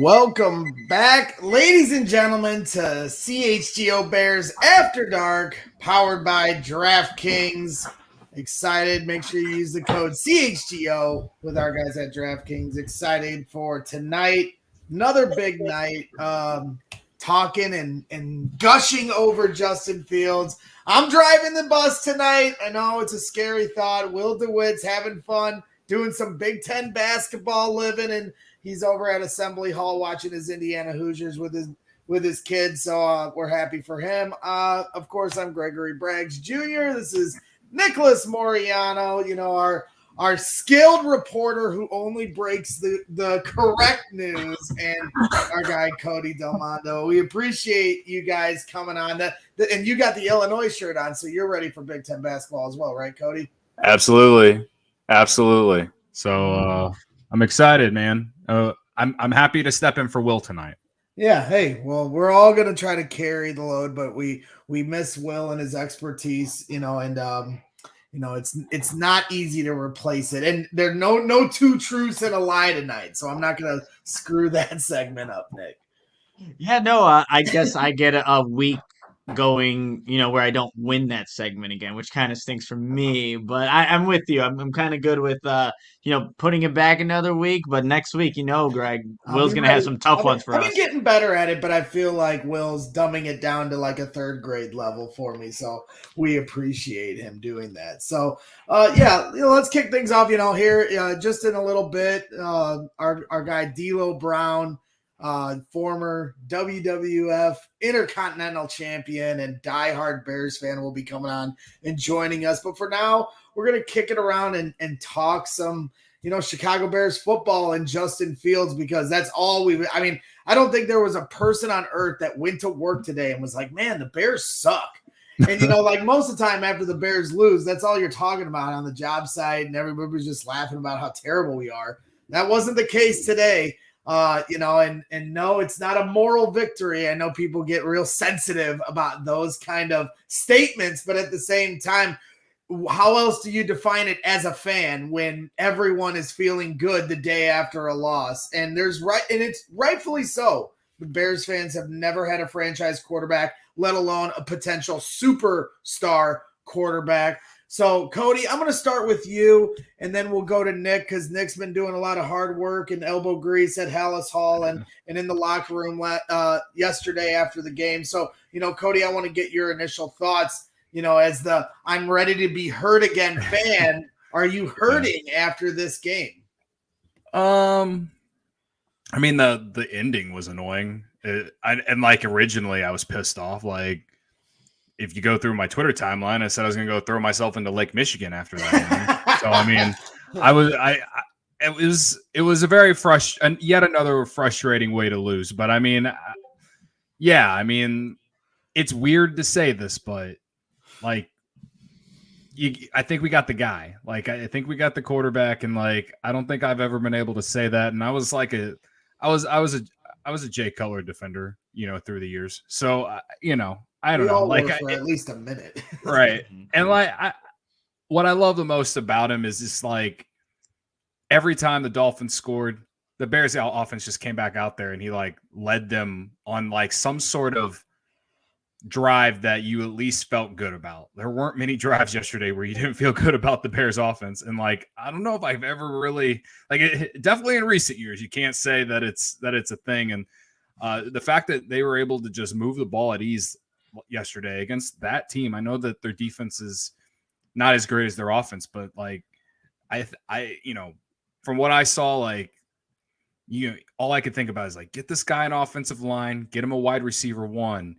Welcome back, ladies and gentlemen, to CHGO Bears After Dark, powered by DraftKings. Excited. Make sure you use the code CHGO with our guys at DraftKings. Excited for tonight. Another big night. Talking and gushing over Justin Fields. I'm driving the bus tonight. I know it's a scary thought. Will DeWitt's having fun, doing some Big Ten basketball living, and he's over at Assembly Hall watching his Indiana Hoosiers with his kids. So we're happy for him. Of course, I'm Gregory Braggs Jr. This is Nicholas Moreano, our skilled reporter who only breaks the correct news, and our guy Cody Delmendo. We appreciate you guys coming on. And you got the Illinois shirt on, so you're ready for Big Ten basketball as well, right, Cody? Absolutely. So I'm excited, man. I'm happy to step in for Will tonight. Yeah, hey, well, we're all going to try to carry the load, but we miss Will and his expertise, and it's not easy to replace it. And there are no two truths and a lie tonight, so I'm not going to screw that segment up, Nick. Yeah, no, I guess I get a week going, where I don't win that segment again, which kind of stinks for me. But I'm with you. I'm kind of good with, putting it back another week. But next week, Greg, Will's going to have some tough ones for us. I've been getting better at it, but I feel like Will's dumbing it down to like a third grade level for me. So we appreciate him doing that. So, let's kick things off, here just in a little bit. Our guy D'Lo Brown, former WWF Intercontinental champion and diehard Bears fan, will be coming on and joining us. But for now, we're going to kick it around and talk some, Chicago Bears football and Justin Fields, because that's all I don't think there was a person on earth that went to work today and was like, man, the Bears suck. And, like most of the time after the Bears lose, that's all you're talking about on the job site, and everybody was just laughing about how terrible we are. That wasn't the case today. And no, it's not a moral victory. I know people get real sensitive about those kind of statements, but at the same time, how else do you define it as a fan when everyone is feeling good the day after a loss? And it's rightfully so. The Bears fans have never had a franchise quarterback, let alone a potential superstar quarterback. So, Cody, I'm going to start with you, and then we'll go to Nick, because Nick's been doing a lot of hard work and elbow grease at Halas Hall and in the locker room yesterday after the game. So, Cody, I want to get your initial thoughts, as the I'm ready to be hurt again fan. Are you hurting after this game? The ending was annoying. Originally I was pissed off. Like, if you go through my Twitter timeline, I said I was going to go throw myself into Lake Michigan after that. So, it was a very yet another frustrating way to lose. But it's weird to say this, but I think we got the guy. I think we got the quarterback, and I don't think I've ever been able to say that. And I was I was a Jay Cutler defender, through the years. So, I don't know. For at least a minute. Right. And what I love the most about him is just every time the Dolphins scored, the Bears offense just came back out there and he led them on some sort of drive that you at least felt good about. There weren't many drives yesterday where you didn't feel good about the Bears offense. And I don't know if I've ever really definitely in recent years, you can't say that it's a thing. And the fact that they were able to just move the ball at ease yesterday against that team. I know that their defense is not as great as their offense, but from what I saw, all I could think about is get this guy an offensive line, get him a wide receiver one,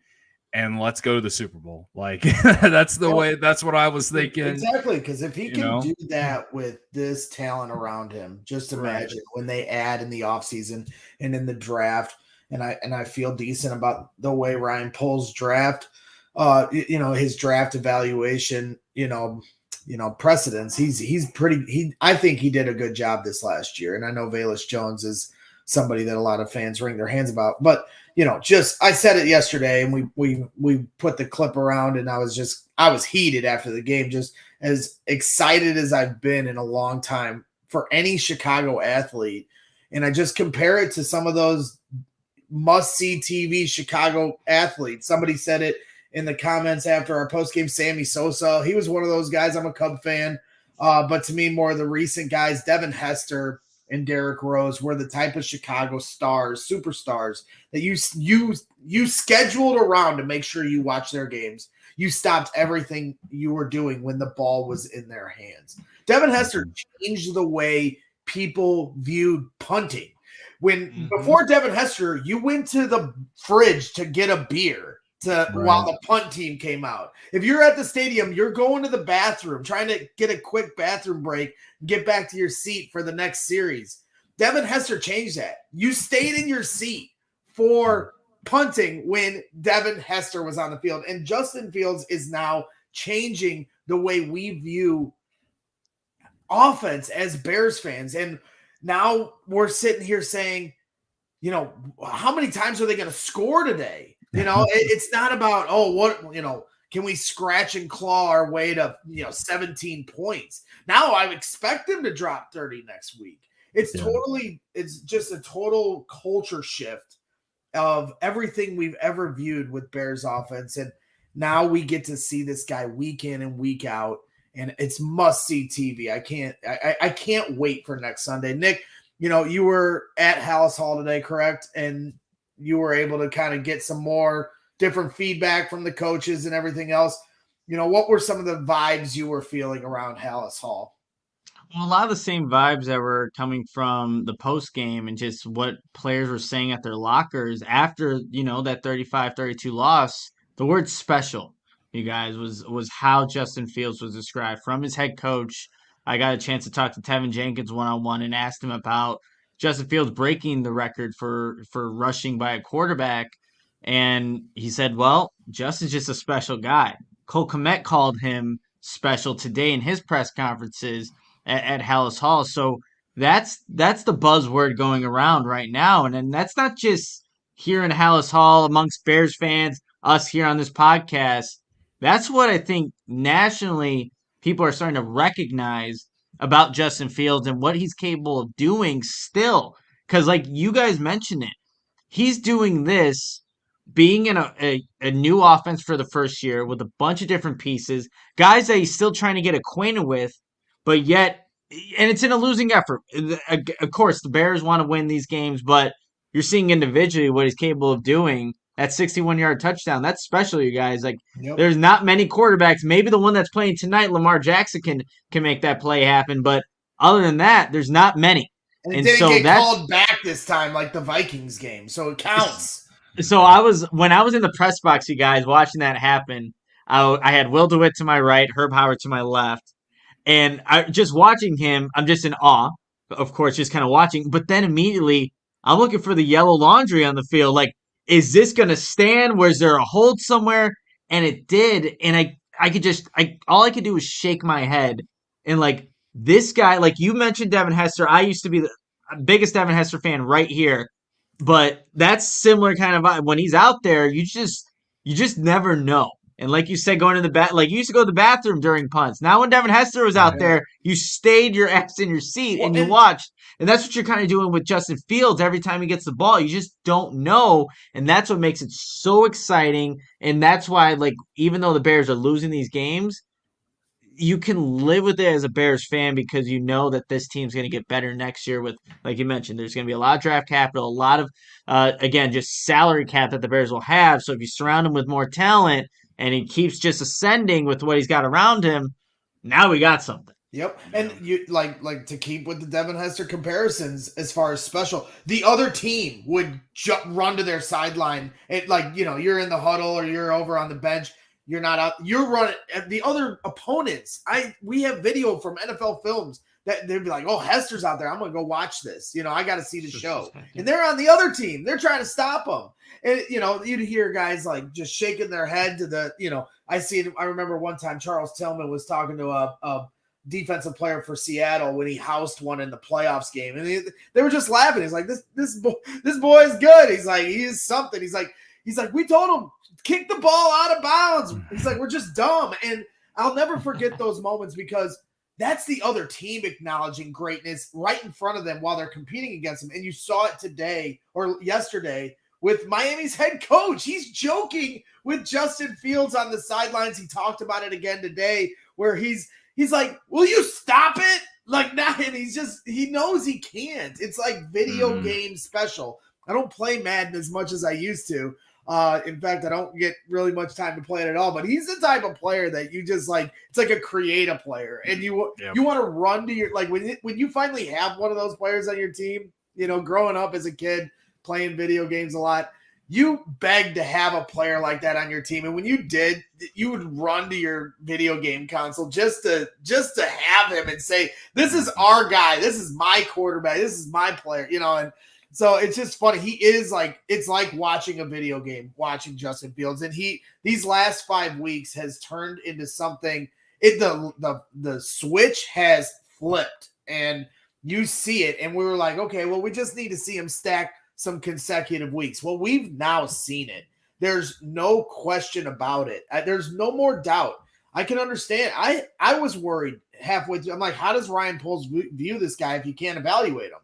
and let's go to the Super Bowl. That's the way. That's what I was thinking. Exactly, because if he can do that with this talent around him, just imagine when they add in the offseason and in the draft. And I feel decent about the way Ryan Poles draft, his draft evaluation, precedence. I think he did a good job this last year. And I know Velus Jones is somebody that a lot of fans wring their hands about, but I said it yesterday, and we put the clip around, and I was heated after the game, just as excited as I've been in a long time for any Chicago athlete and I just compare it to some of those must-see TV Chicago athletes. Somebody said it in the comments after our post-game, Sammy Sosa. He was one of those guys. I'm a Cub fan. But to me, more of the recent guys, Devin Hester and Derrick Rose, were the type of Chicago stars, superstars that you scheduled around to make sure you watch their games. You stopped everything you were doing when the ball was in their hands. Devin Hester changed the way people viewed punting. Before Devin Hester, you went to the fridge to get a beer while the punt team came out. If you're at the stadium, you're going to the bathroom, trying to get a quick bathroom break, get back to your seat for the next series. Devin Hester changed that. You stayed in your seat for punting when Devin Hester was on the field. And Justin Fields is now changing the way we view offense as Bears fans. And now we're sitting here saying, how many times are they going to score today? It's not about, can we scratch and claw our way to, 17 points? Now I expect them to drop 30 next week. It's just a total culture shift of everything we've ever viewed with Bears offense. And now we get to see this guy week in and week out, and it's must-see TV. I can't wait for next Sunday. Nick, you were at Halas Hall today, correct? And you were able to kind of get some more different feedback from the coaches and everything else. What were some of the vibes you were feeling around Halas Hall? Well, a lot of the same vibes that were coming from the post game and just what players were saying at their lockers after, that 35-32 loss. The word special, you guys, was how Justin Fields was described from his head coach. I got a chance to talk to Tevin Jenkins one-on-one and asked him about Justin Fields breaking the record for rushing by a quarterback. And he said, well, Justin's just a special guy. Cole Kmet called him special today in his press conferences at Halas Hall. So that's the buzzword going around right now. And then that's not just here in Halas Hall amongst Bears fans, us here on this podcast. That's what I think nationally people are starting to recognize about Justin Fields and what he's capable of doing still. Because like you guys mentioned it, he's doing this being in a new offense for the first year with a bunch of different pieces, guys that he's still trying to get acquainted with, but yet, and it's in a losing effort. Of course, the Bears want to win these games, but you're seeing individually what he's capable of doing. That 61-yard touchdown, that's special, you guys. Like, There's not many quarterbacks. Maybe the one that's playing tonight, Lamar Jackson, can make that play happen. But other than that, there's not many. And it didn't get called back this time like the Vikings game, so it counts. So when I was in the press box, you guys, watching that happen, I had Will DeWitt to my right, Herb Howard to my left. And just watching him, I'm just in awe, of course, just kind of watching. But then immediately, I'm looking for the yellow laundry on the field. Like, is this going to stand? Was there a hold somewhere? And it did. And all I could do was shake my head. And like, this guy, like you mentioned Devin Hester, I used to be the biggest Devin Hester fan right here. But that's similar kind of vibe. When he's out there, you just never know. And like you said, going to the like you used to go to the bathroom during punts. Now when Devin Hester was out there, you stayed your ass in your seat and you watched. And that's what you're kind of doing with Justin Fields every time he gets the ball. You just don't know. And that's what makes it so exciting. And that's why, like, even though the Bears are losing these games, you can live with it as a Bears fan because you know that this team's going to get better next year with, like you mentioned, there's going to be a lot of draft capital, a lot of, again, just salary cap that the Bears will have. So if you surround him with more talent and he keeps just ascending with what he's got around him, now we got something. Yep. And you like to keep with the Devin Hester comparisons as far as special, the other team would run to their sideline. You're in the huddle or you're over on the bench. You're not out. You're running at the other opponents. We have video from NFL films that they'd be like, "Oh, Hester's out there. I'm gonna go watch this. I got to see the show." And they're on the other team. They're trying to stop them. And you'd hear guys like just shaking their head to the. I remember one time Charles Tillman was talking to a defensive player for Seattle when he housed one in the playoffs game, and they were just laughing. He's like, "This boy is good." He's like, "He is something." He's like, "We told him kick the ball out of bounds." He's like, "We're just dumb." And I'll never forget those moments because that's the other team acknowledging greatness right in front of them while they're competing against them. And you saw it today or yesterday with Miami's head coach. He's joking with Justin Fields on the sidelines. He talked about it again today where he's like, will you stop it? Like, now, and he knows he can't. It's like video game special. I don't play Madden as much as I used to. In fact, I don't get really much time to play it at all, but he's the type of player that you just like, it's like a creative player. And you want to run to your, like when you finally have one of those players on your team, growing up as a kid, playing video games a lot, you begged to have a player like that on your team. And when you did, you would run to your video game console just to have him and say, this is our guy. This is my quarterback. This is my player, and so it's just funny. He is like, it's like watching a video game, watching Justin Fields. And these last 5 weeks has turned into something. The switch has flipped and you see it. And we were like, okay, well, we just need to see him stack some consecutive weeks. Well, we've now seen it. There's no question about it. There's no more doubt. I can understand. I was worried halfway through. I'm like, how does Ryan Poles view this guy if you can't evaluate him?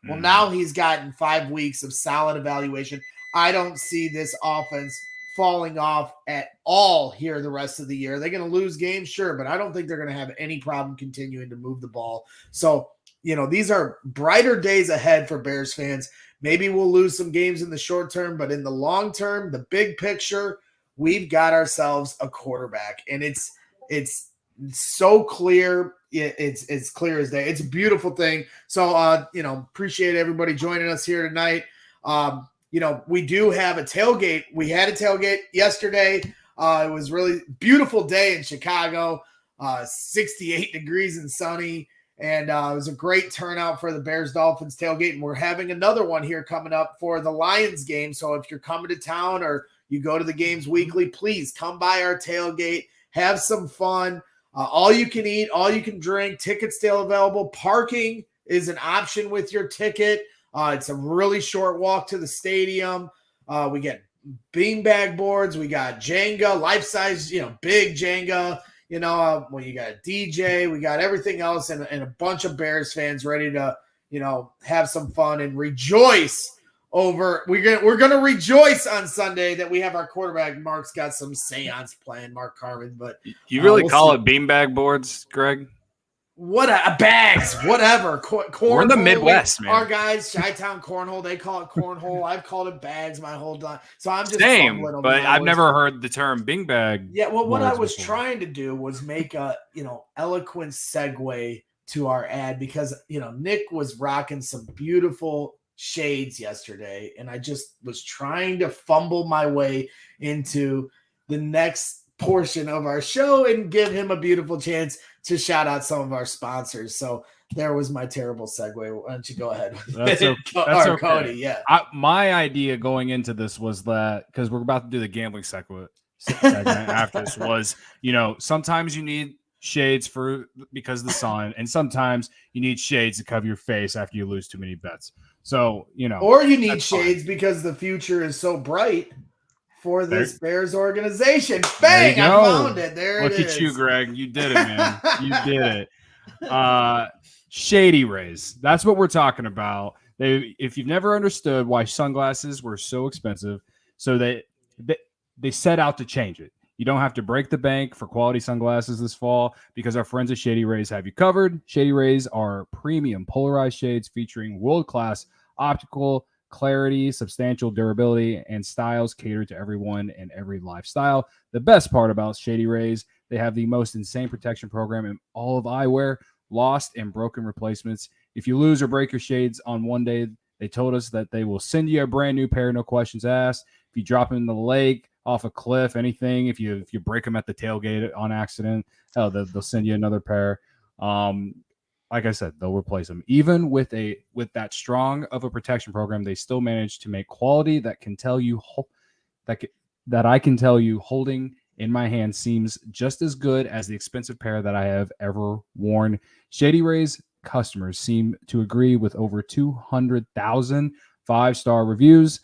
Well, now he's gotten 5 weeks of solid evaluation. I don't see this offense falling off at all here the rest of the year. They're going to lose games, sure, but I don't think they're going to have any problem continuing to move the ball. So, these are brighter days ahead for Bears fans. Maybe we'll lose some games in the short term, but in the long term, the big picture, we've got ourselves a quarterback, and it's so clear. It's clear as day. It's a beautiful thing. So, appreciate everybody joining us here tonight. We do have a tailgate. We had a tailgate yesterday. It was really beautiful day in Chicago, 68 degrees and sunny. And it was a great turnout for the Bears-Dolphins tailgate. And we're having another one here coming up for the Lions game. So if you're coming to town or you go to the games weekly, please come by our tailgate, have some fun. All you can eat, all you can drink, tickets still available. Parking is an option with your ticket. It's a really short walk to the stadium. We get beanbag boards. We got Jenga, life-size, big Jenga. You got a DJ, we got everything else, and a bunch of Bears fans ready to, have some fun and rejoice over. We're gonna rejoice on Sunday that we have our quarterback. Mark's got some seance planned, Mark Carvin. But you really call it beanbag boards, Greg? What bags, whatever. We're in the Midwest, man. Our guys, Chi-Town Cornhole, they call it cornhole. I've called it bags my whole time. So I'm just same, but I've never heard the term beanbag. Yeah, well, what I was trying to do was make a eloquent segue to our ad because Nick was rocking some beautiful shades yesterday, and I just was trying to fumble my way into the next portion of our show and give him a beautiful chance to shout out some of our sponsors. So there was my terrible segue. Why don't you go ahead? That's okay. Cody, yeah. My idea going into this was that because we're about to do the gambling segment after this was, sometimes you need shades because of the sun, and sometimes you need shades to cover your face after you lose too many bets. So, or you need shades because the future is so bright for this Bears organization. Bang! I found it. There it is. Look at you, Greg. You did it, man. You did it. Shady Rays. That's what we're talking about. If you've never understood why sunglasses were so expensive, so they set out to change it. You don't have to break the bank for quality sunglasses this fall because our friends at Shady Rays have you covered. Shady Rays are premium polarized shades featuring world-class optical clarity, substantial durability, and styles catered to everyone and every lifestyle. The best part about Shady Rays, they have the most insane protection program in all of eyewear, lost and broken replacements. If you lose or break your shades on one day, they told us that they will send you a brand new pair, no questions asked. If you drop them in the lake, off a cliff, anything, if you break them at the tailgate on accident, they'll send you another pair. Like I said, they'll replace them. Even with that strong of a protection program, they still manage to make quality that can tell you that I can tell you holding in my hand seems just as good as the expensive pair that I have ever worn. Shady Rays customers seem to agree with over 200,000 5-star reviews.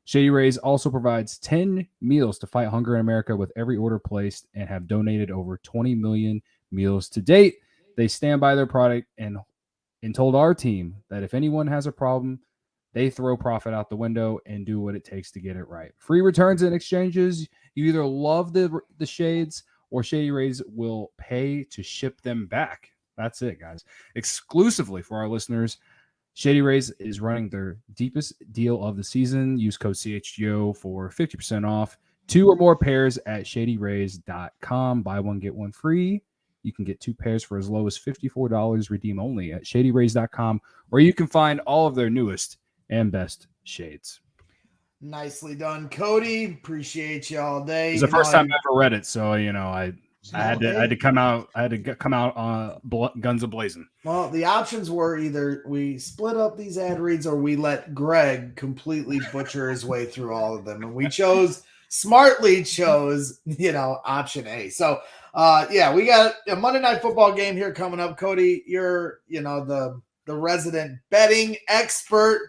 Shady Rays also provides 10 meals to fight hunger in America with every order placed and have donated over 20 million meals to date. They stand by their product and told our team that if anyone has a problem, they throw profit out the window and do what it takes to get it right. Free returns and exchanges. You either love the shades or Shady Rays will pay to ship them back. That's it, guys. Exclusively for our listeners, Shady Rays is running their deepest deal of the season. Use code CHGO for 50% off. 2 or more pairs at shadyrays.com. Buy one, get one free. You can get 2 pairs for as low as $54. Redeem only at shadyrays.com, where you can find all of their newest and best shades. Nicely done, Cody. Appreciate you all day. It's the first time I ever read it, so I had to come out. I had to come out guns a-blazing. Well, the options were either we split up these ad reads or we let Greg completely butcher his way through all of them, and we smartly chose option A. So we got a Monday Night Football game here coming up. Cody, you're the resident betting expert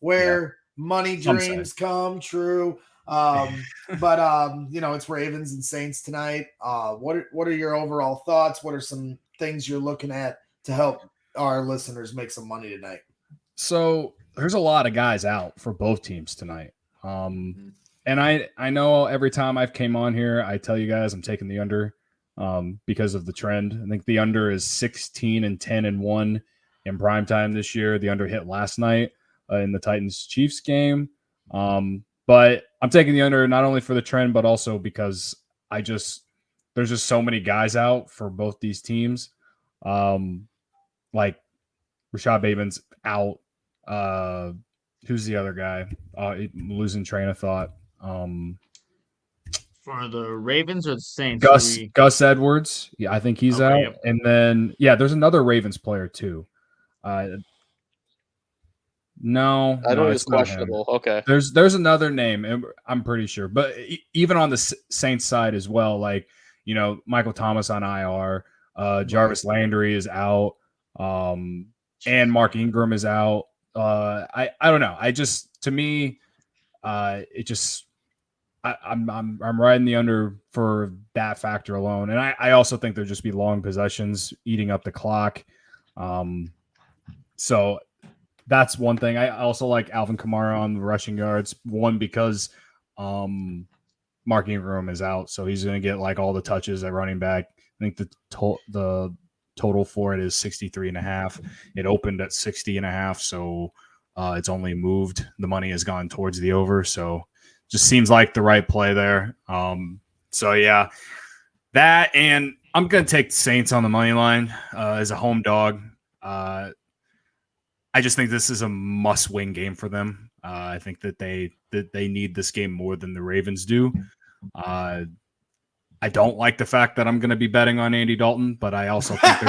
where money dreams come true. It's Ravens and Saints tonight. What are your overall thoughts? What are some things you're looking at to help our listeners make some money tonight? So there's a lot of guys out for both teams tonight. And I know every time I've came on here, I tell you guys I'm taking the under because of the trend. I think the under is 16-10-1 in primetime this year. The under hit last night in the Titans-Chiefs game. But I'm taking the under not only for the trend, but also because there's just so many guys out for both these teams. Like Rashad Bateman's out. Who's the other guy? Losing train of thought. For the Ravens or the Saints? Gus Edwards. Yeah, I think he's out. Yep. And then, there's another Ravens player too. No, I don't know. It's questionable. Okay. There's another name, I'm pretty sure. But even on the Saints side as well, Michael Thomas on IR, Jarvis Landry is out, and Mark Ingram is out. I don't know. I'm riding the under for that factor alone, and I also think there'll just be long possessions eating up the clock. So that's one thing. I also like Alvin Kamara on the rushing yards. One, because Mark Ingram is out, so he's going to get all the touches at running back. I think the total for it is 63.5. It opened at 60.5, so it's only moved. The money has gone towards the over, so just seems like the right play there. That, and I'm going to take the Saints on the money line as a home dog. I just think this is a must-win game for them. I think that they need this game more than the Ravens do. I don't like the fact that I'm going to be betting on Andy Dalton, but I also think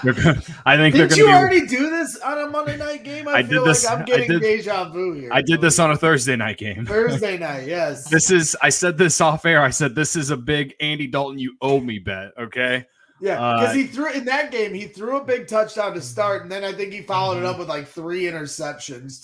they're going. I think they're going to. Did you already do this on a Monday night game? I feel like I'm getting deja vu here. I did this on a Thursday night game. Thursday night, yes. I said this off air. I said this is a big Andy Dalton you owe me bet. Okay. Yeah, because he threw a big touchdown to start, and then I think he followed it up with 3 interceptions,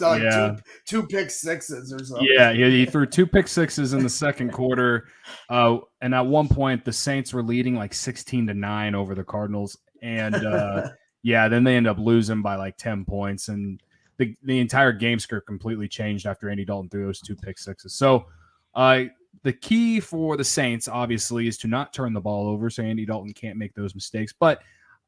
two pick sixes or something. Yeah, he threw 2 pick sixes in the second quarter, and at one point the Saints were leading 16-9 over the Cardinals, and then they end up losing by 10 points, and the entire game script completely changed after Andy Dalton threw those 2 pick sixes. So, the key for the Saints, obviously, is to not turn the ball over so Andy Dalton can't make those mistakes. But,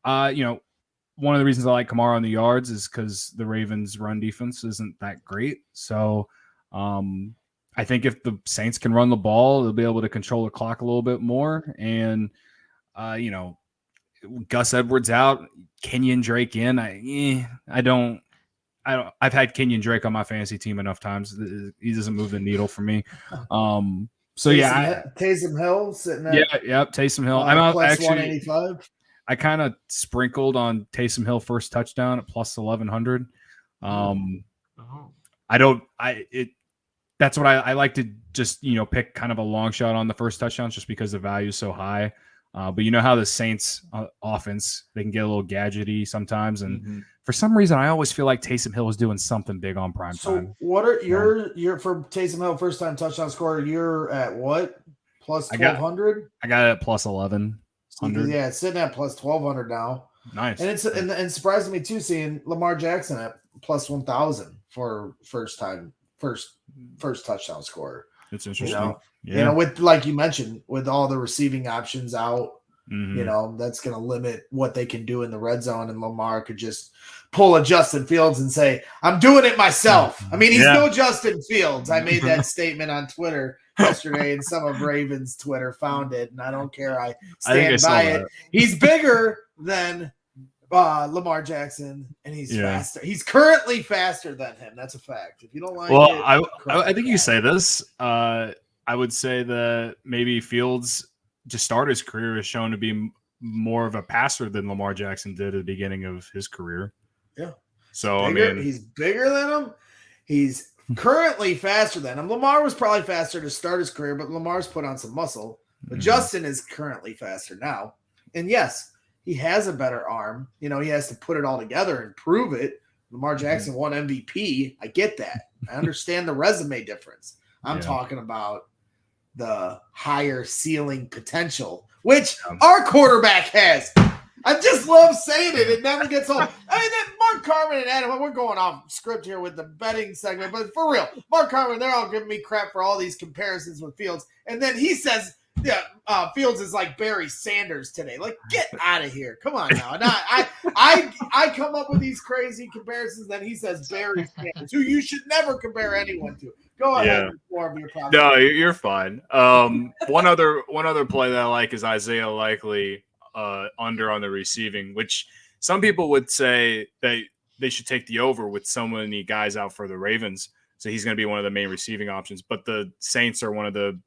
one of the reasons I like Kamara on the yards is because the Ravens' run defense isn't that great. So I think if the Saints can run the ball, they'll be able to control the clock a little bit more. And, Gus Edwards out, Kenyon Drake in. I've had Kenyon Drake on my fantasy team enough times. He doesn't move the needle for me. Taysom Hill sitting at Taysom Hill. I'm out plus actually 185. I kind of sprinkled on Taysom Hill first touchdown at plus 1100. That's what I like to just pick kind of a long shot on the first touchdown just because the value is so high. But you know how the Saints offense, they can get a little gadgety sometimes, and for some reason I always feel like Taysom Hill is doing something big on prime time. So what are your for Taysom Hill first time touchdown scorer? You're at what? Plus 1200? I got it at plus 1100. Yeah, it's sitting at plus 1200 now. Nice. And it's and surprising me too seeing Lamar Jackson at plus 1,000 for first touchdown scorer. It's interesting. You know, with like you mentioned, with all the receiving options out, you know, that's going to limit what they can do in the red zone. And Lamar could just pull a Justin Fields and say, I'm doing it myself. I mean, he's no Justin Fields. I made that statement on Twitter yesterday, and some of Ravens Twitter found it, and I don't care. I stand by it. He's bigger than Lamar Jackson, and he's faster. He's currently faster than him. That's a fact. If you don't like it, I think you say this. I would say that maybe Fields to start his career is shown to be more of a passer than Lamar Jackson did at the beginning of his career. Yeah. So he's bigger than him. He's currently faster than him. Lamar was probably faster to start his career, but Lamar's put on some muscle. But Justin is currently faster now. And yes, he has a better arm. You know, he has to put it all together and prove it. Lamar Jackson won MVP. I get that. I understand the resume difference. I'm talking about the higher ceiling potential, which our quarterback has. I just love saying it. It never gets old. I mean, Mark Carman and Adam, we're going off script here with the betting segment, but for real, Mark Carman, they're all giving me crap for all these comparisons with Fields. And then he says, Fields is like Barry Sanders today. Like, get out of here. Come on now. And I come up with these crazy comparisons, then he says Barry Sanders, who you should never compare anyone to. Go ahead with more of your problems. No, you're fine. One other play that I like is Isaiah Likely under on the receiving, which some people would say that they should take the over with so many guys out for the Ravens. So he's going to be one of the main receiving options. But the Saints are one of the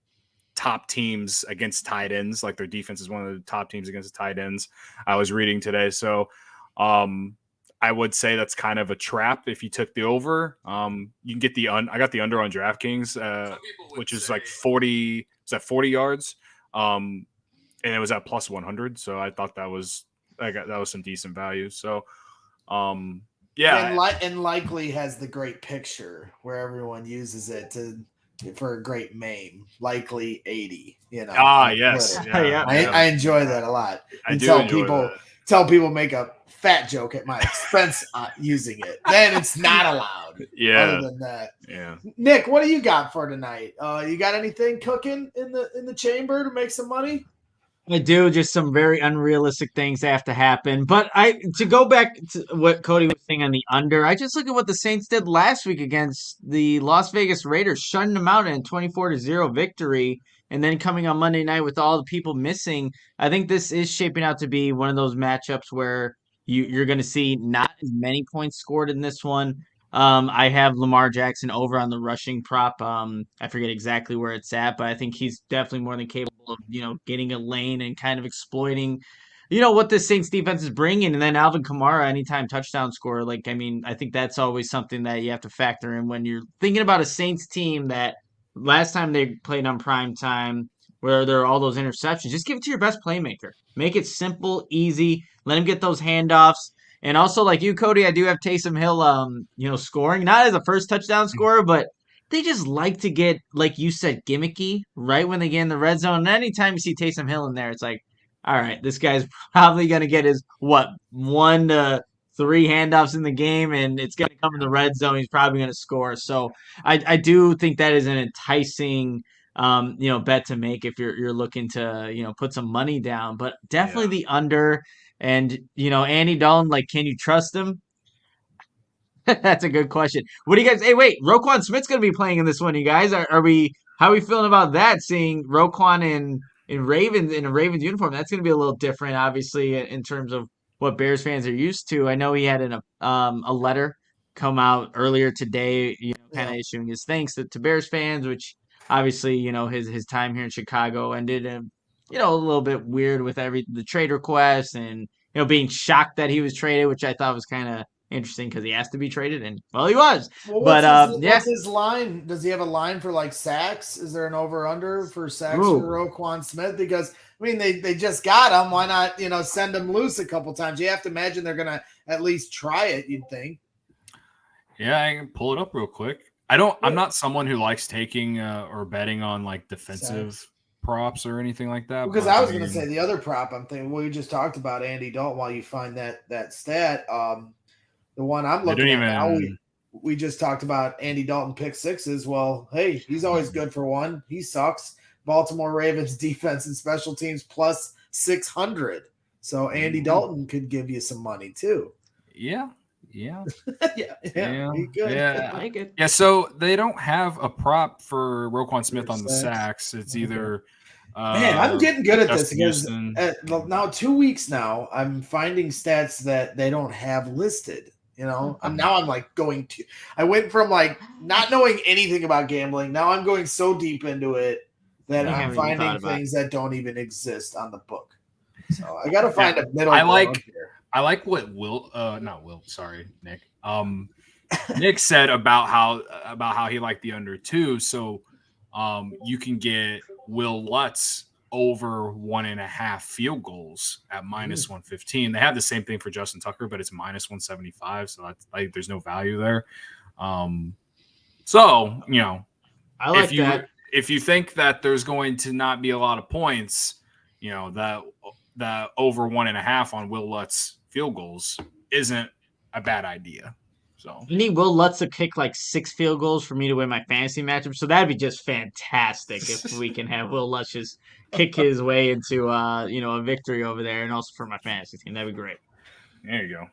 top teams against tight ends. Like their defense is one of the top teams against the tight ends. I was reading today. So I would say that's kind of a trap if you took the over. You can get I got the under on DraftKings, which is like 40. Is that 40 yards? And it was at plus 100. So I thought that was some decent value. So and Likely has the great picture where everyone uses it for a great meme. Likely 80. You know. Yes. I enjoy that a lot. Tell people make a fat joke at my expense using it. Then it's not allowed. Other than that. Yeah. Nick, what do you got for tonight? You got anything cooking in the chamber to make some money? I do. Just some very unrealistic things have to happen. But to go back to what Cody was saying on the under, I just look at what the Saints did last week against the Las Vegas Raiders, shutting them out in a 24-0 victory, and then coming on Monday night with all the people missing. I think this is shaping out to be one of those matchups where you're going to see not as many points scored in this one. I have Lamar Jackson over on the rushing prop. I forget exactly where it's at, but I think he's definitely more than capable of, getting a lane and kind of exploiting, what this Saints defense is bringing. And then Alvin Kamara, anytime touchdown scorer. I think that's always something that you have to factor in when you're thinking about a Saints team that last time they played on prime time, where there are all those interceptions. Just give it to your best playmaker. Make it simple, easy. Let him get those handoffs. And also, like you, Cody, I do have Taysom Hill, scoring. Not as a first touchdown scorer, but they just like to get, like you said, gimmicky right when they get in the red zone. And anytime you see Taysom Hill in there, it's like, all right, this guy's probably going to get his, 1 to 3 handoffs in the game, and it's going to come in the red zone. He's probably going to score. So I do think that is an enticing bet to make if you're looking to, put some money down. But definitely the under. And, Andy Dalton, can you trust him? That's a good question. What do you guys, hey, wait, Roquan Smith's going to be playing in this one, you guys. How are we feeling about that? Seeing Roquan in a Ravens uniform, that's going to be a little different, obviously, in terms of what Bears fans are used to. I know he had a letter come out earlier today, kind of issuing his thanks to Bears fans, which obviously, his time here in Chicago ended a little bit weird with the trade request and, being shocked that he was traded, which I thought was kind of interesting because he asked to be traded, and well, he was. Well, what's his line? Does he have a line for sacks? Is there an over/under for sacks for Roquan Smith? Because they just got him. Why not send him loose a couple times? You have to imagine they're gonna at least try it. You'd think. Yeah, I can pull it up real quick. I'm not someone who likes taking or betting on defensive props or anything like that. Because but, I was going to say the other prop I'm thinking, we just talked about Andy Dalton while you find that stat. The one I'm looking at now, we just talked about Andy Dalton pick sixes. Well, hey, he's always good for one. He sucks. Baltimore Ravens defense and special teams plus 600. So Andy Dalton could give you some money too. Yeah. yeah. I like it. Yeah, so they don't have a prop for Roquan Smith on the sacks. It's either man, I'm getting good at Justin this because now 2 weeks now, I'm finding stats that they don't have listed. You know, I'm like going to. I went from like not knowing anything about gambling. Now I'm going so deep into it that I'm finding things that don't even exist on the book. So I got to find a middle ground here. I like what Nick. Nick said about how he liked the under 2. So you can get Will Lutz over 1.5 field goals at minus 115. They have the same thing for Justin Tucker, but it's minus 175. So that's like there's no value there. So I like that. If you think that there's going to not be a lot of points, that over 1.5 on Will Lutz field goals isn't a bad idea. So I need Will Lutz to kick like 6 field goals for me to win my fantasy matchup. So that'd be just fantastic if we can have Will Lutz just kick his way into a victory over there, and also for my fantasy team. That'd be great. There you go.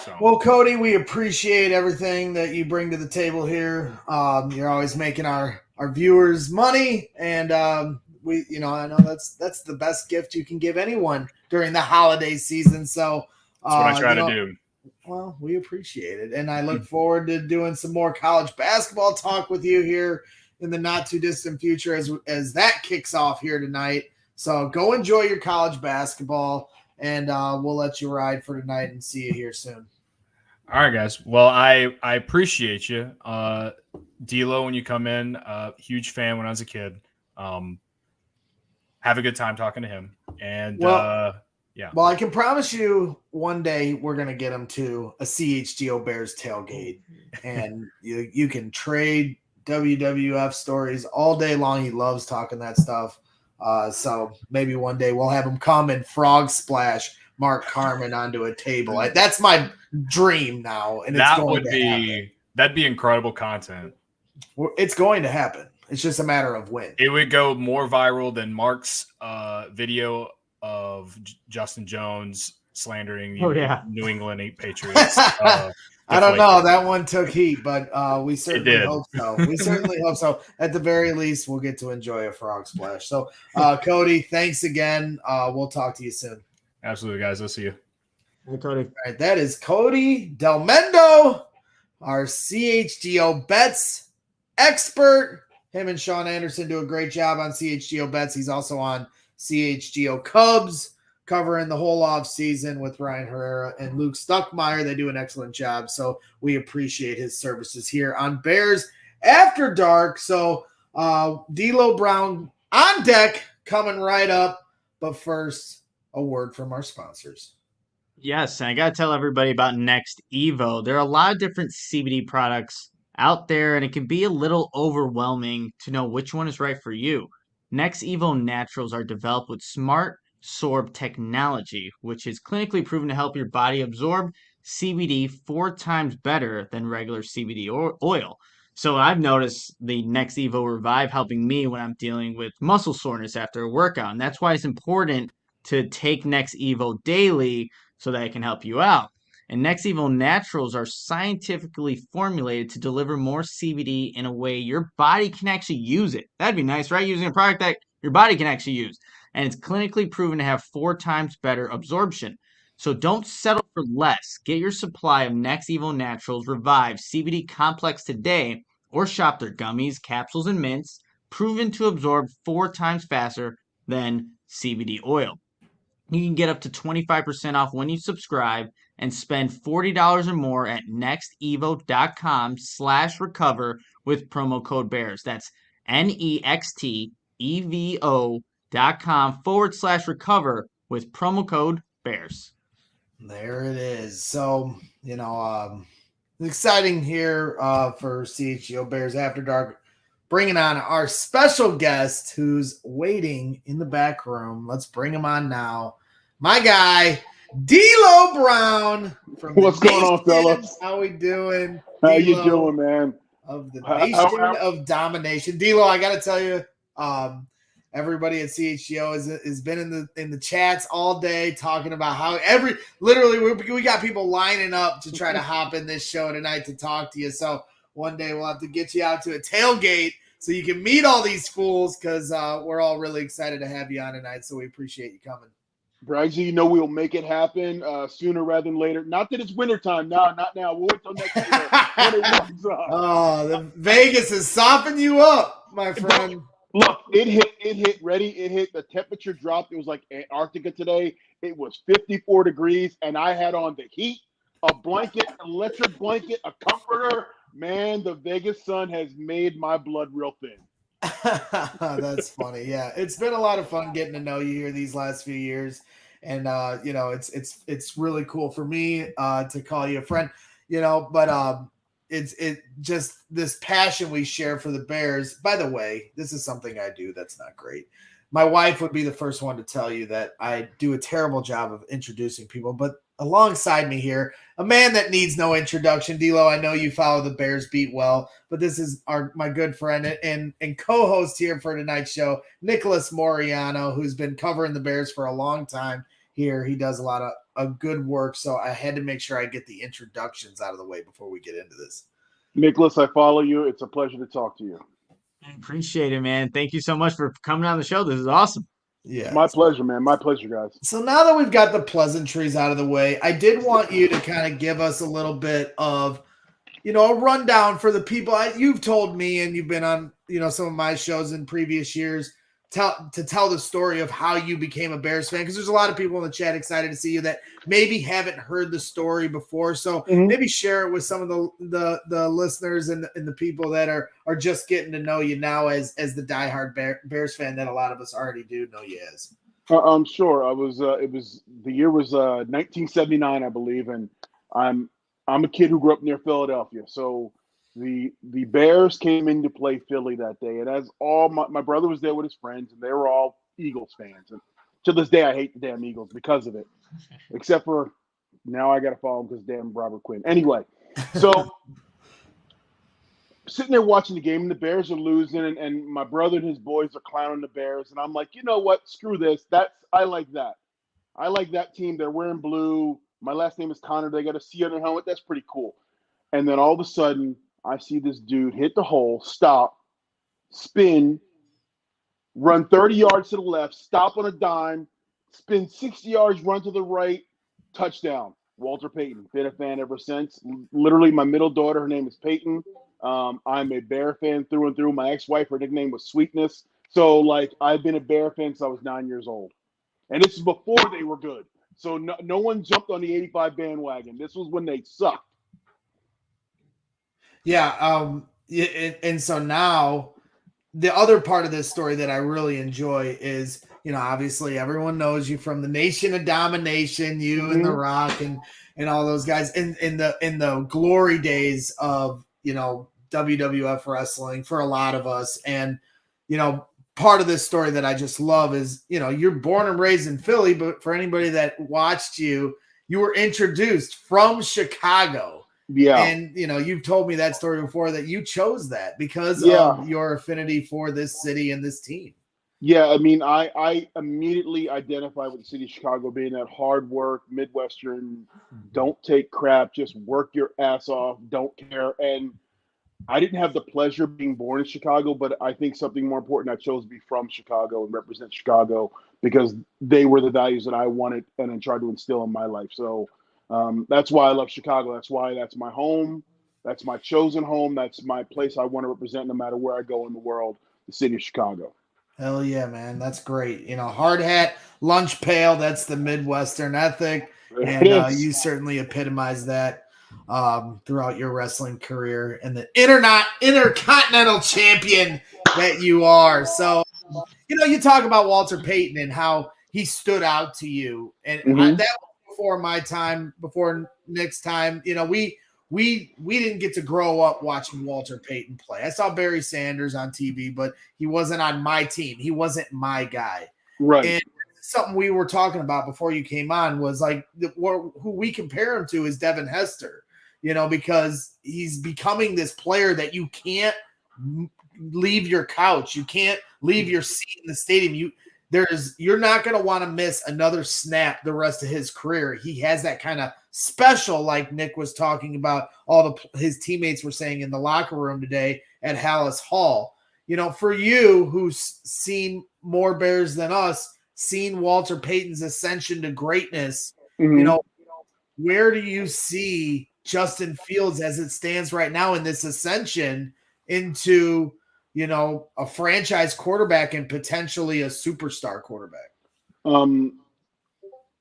So. Well, Cody, we appreciate everything that you bring to the table here. You're always making our viewers money, and I know that's the best gift you can give anyone during the holiday season. So that's what I try to do. Well, we appreciate it, and I look forward to doing some more college basketball talk with you here in the not too distant future as that kicks off here tonight. So go enjoy your college basketball, and we'll let you ride for tonight and see you here soon. All right, guys. Well, I appreciate you. D'Lo, when you come in, huge fan when I was a kid. Have a good time talking to him. And yeah. Well, I can promise you one day we're going to get him to a CHGO Bears tailgate, and you can trade WWF stories all day long. He loves talking that stuff. So maybe one day we'll have him come and frog splash Mark Carmen onto a table. That's my dream now. And that'd be incredible content. It's going to happen. It's just a matter of when. It would go more viral than Mark's video of Justin Jones slandering New England Patriots. I don't know. That one took heat, but we certainly hope so. We certainly hope so. At the very least, we'll get to enjoy a frog splash. So, Cody, thanks again. We'll talk to you soon. Absolutely, guys. I'll see you. Hey, Cody. All right, that is Cody Delmendo, our CHGO bets expert. Him and Sean Anderson do a great job on CHGO bets. He's also on CHGO Cubs, covering the whole off season with Ryan Herrera and Luke Stuckmeyer. They do an excellent job, so we appreciate his services here on Bears After Dark. So D'Lo Brown on deck, coming right up. But first, a word from our sponsors. Yes, and I got to tell everybody about NextEvo. There are a lot of different CBD products out there, and it can be a little overwhelming to know which one is right for you. NextEvo Naturals are developed with smart sorb technology, which is clinically proven to help your body absorb CBD 4 times better than regular CBD oil. So I've noticed the NextEvo Revive helping me when I'm dealing with muscle soreness after a workout, and that's why it's important to take NextEvo daily so that it can help you out. And NextEvo Naturals are scientifically formulated to deliver more CBD in a way your body can actually use it. That'd be nice, right? Using a product that your body can actually use. And it's clinically proven to have 4 times better absorption. So don't settle for less. Get your supply of NextEvo Naturals Revive CBD Complex today, or shop their gummies, capsules, and mints, proven to absorb 4 times faster than CBD oil. You can get up to 25% off when you subscribe and spend $40 or more at nextevo.com/recover with promo code BEARS. That's nextevo.com/recover with promo code BEARS. There it is. So, exciting here for CHGO Bears After Dark. bringing on our special guest who's waiting in the back room. Let's bring him on now. My guy, D'Lo Brown from What's going on, fellas? How we doing? How you D'Lo doing, man? Of the Nation of Domination. D'Lo, I got to tell you, everybody at CHGO has been in the chats all day talking about how literally we got people lining up to try to hop in this show tonight to talk to you. So one day we'll have to get you out to a tailgate so you can meet all these fools, because we're all really excited to have you on tonight. So we appreciate you coming. Braggsy, you know we'll make it happen sooner rather than later. Not that it's wintertime. No, not now. We'll wait till next year. The Vegas has softened you up, my friend. Look, it hit. Ready? It hit. The temperature dropped. It was like Antarctica today. It was 54 degrees, and I had on the heat, a blanket, electric blanket, a comforter. Man, the Vegas sun has made my blood real thin. That's funny. Yeah, it's been a lot of fun getting to know you here these last few years, and it's really cool for me to call you a friend. But it's just this passion we share for the Bears. By the way, this is something I do that's not great. My wife would be the first one to tell you that I do a terrible job of introducing people, but alongside me here, a man that needs no introduction. D'Lo, I know you follow the Bears beat well, but this is my good friend and co-host here for tonight's show, Nicholas Moreano, who's been covering the Bears for a long time here. He does a lot of good work, so I had to make sure I get the introductions out of the way before we get into this. Nicholas, I follow you. It's a pleasure to talk to you. I appreciate it, man. Thank you so much for coming on the show. This is awesome. Yeah, my pleasure, man. My pleasure, guys. So now that we've got the pleasantries out of the way, I did want you to kind of give us a little bit of, a rundown for the people. You've told me, and you've been on, some of my shows in previous years, to tell the story of how you became a Bears fan, because there's a lot of people in the chat excited to see you that maybe haven't heard the story before. So maybe share it with some of the listeners and the people that are just getting to know you now as the diehard Bears fan that a lot of us already do know you as. I'm sure. The year was 1979, I believe, and I'm a kid who grew up near Philadelphia, so the Bears came in to play Philly that day, and as all my brother was there with his friends, and they were all Eagles fans. And to this day, I hate the damn Eagles because of it. Except for now, I got to follow them because damn Robert Quinn. Anyway, so sitting there watching the game, and the Bears are losing, and my brother and his boys are clowning the Bears, and I'm like, you know what? Screw this. I like that. I like that team. They're wearing blue. My last name is Connor. They got a C on their helmet. That's pretty cool. And then all of a sudden, I see this dude hit the hole, stop, spin, run 30 yards to the left, stop on a dime, spin 60 yards, run to the right, touchdown. Walter Payton. Been a fan ever since. Literally, my middle daughter, her name is Peyton. I'm a Bear fan through and through. My ex-wife, her nickname was Sweetness. So, I've been a Bear fan since I was 9 years old. And this is before they were good. So no one jumped on the 85 bandwagon. This was when they sucked. Yeah, and so now the other part of this story that I really enjoy is, obviously everyone knows you from the Nation of Domination, you and The Rock and all those guys in the glory days of, WWF wrestling for a lot of us. And, part of this story that I just love is, you're born and raised in Philly, but for anybody that watched you were introduced from Chicago. Yeah. And, you've told me that story before, that you chose that because of your affinity for this city and this team. Yeah. I mean, I immediately identify with the city of Chicago being that hard work, Midwestern, don't take crap, just work your ass off, don't care. And I didn't have the pleasure of being born in Chicago, but I think something more important, I chose to be from Chicago and represent Chicago because they were the values that I wanted and I tried to instill in my life. So, that's why I love Chicago. That's why that's my home. That's my chosen home. That's my place I want to represent no matter where I go in the world, the city of Chicago. Hell yeah, man. That's great. Hard hat, lunch pail. That's the Midwestern ethic. And you certainly epitomize that throughout your wrestling career and the Intercontinental champion that you are. So, you talk about Walter Payton and how he stood out to you. And that before my time, before Nick's time, we we didn't get to grow up watching Walter Payton play. I saw Barry Sanders on TV, but he wasn't on my team. He wasn't my guy. Right. And something we were talking about before you came on was like who we compare him to is Devin Hester, because he's becoming this player that you can't leave your couch. You can't leave your seat in the stadium. You're not going to want to miss another snap the rest of his career. He has that kind of special, like Nick was talking about, his teammates were saying in the locker room today at Halas Hall. For you, who's seen more Bears than us, seen Walter Payton's ascension to greatness, where do you see Justin Fields as it stands right now in this ascension into a franchise quarterback and potentially a superstar quarterback?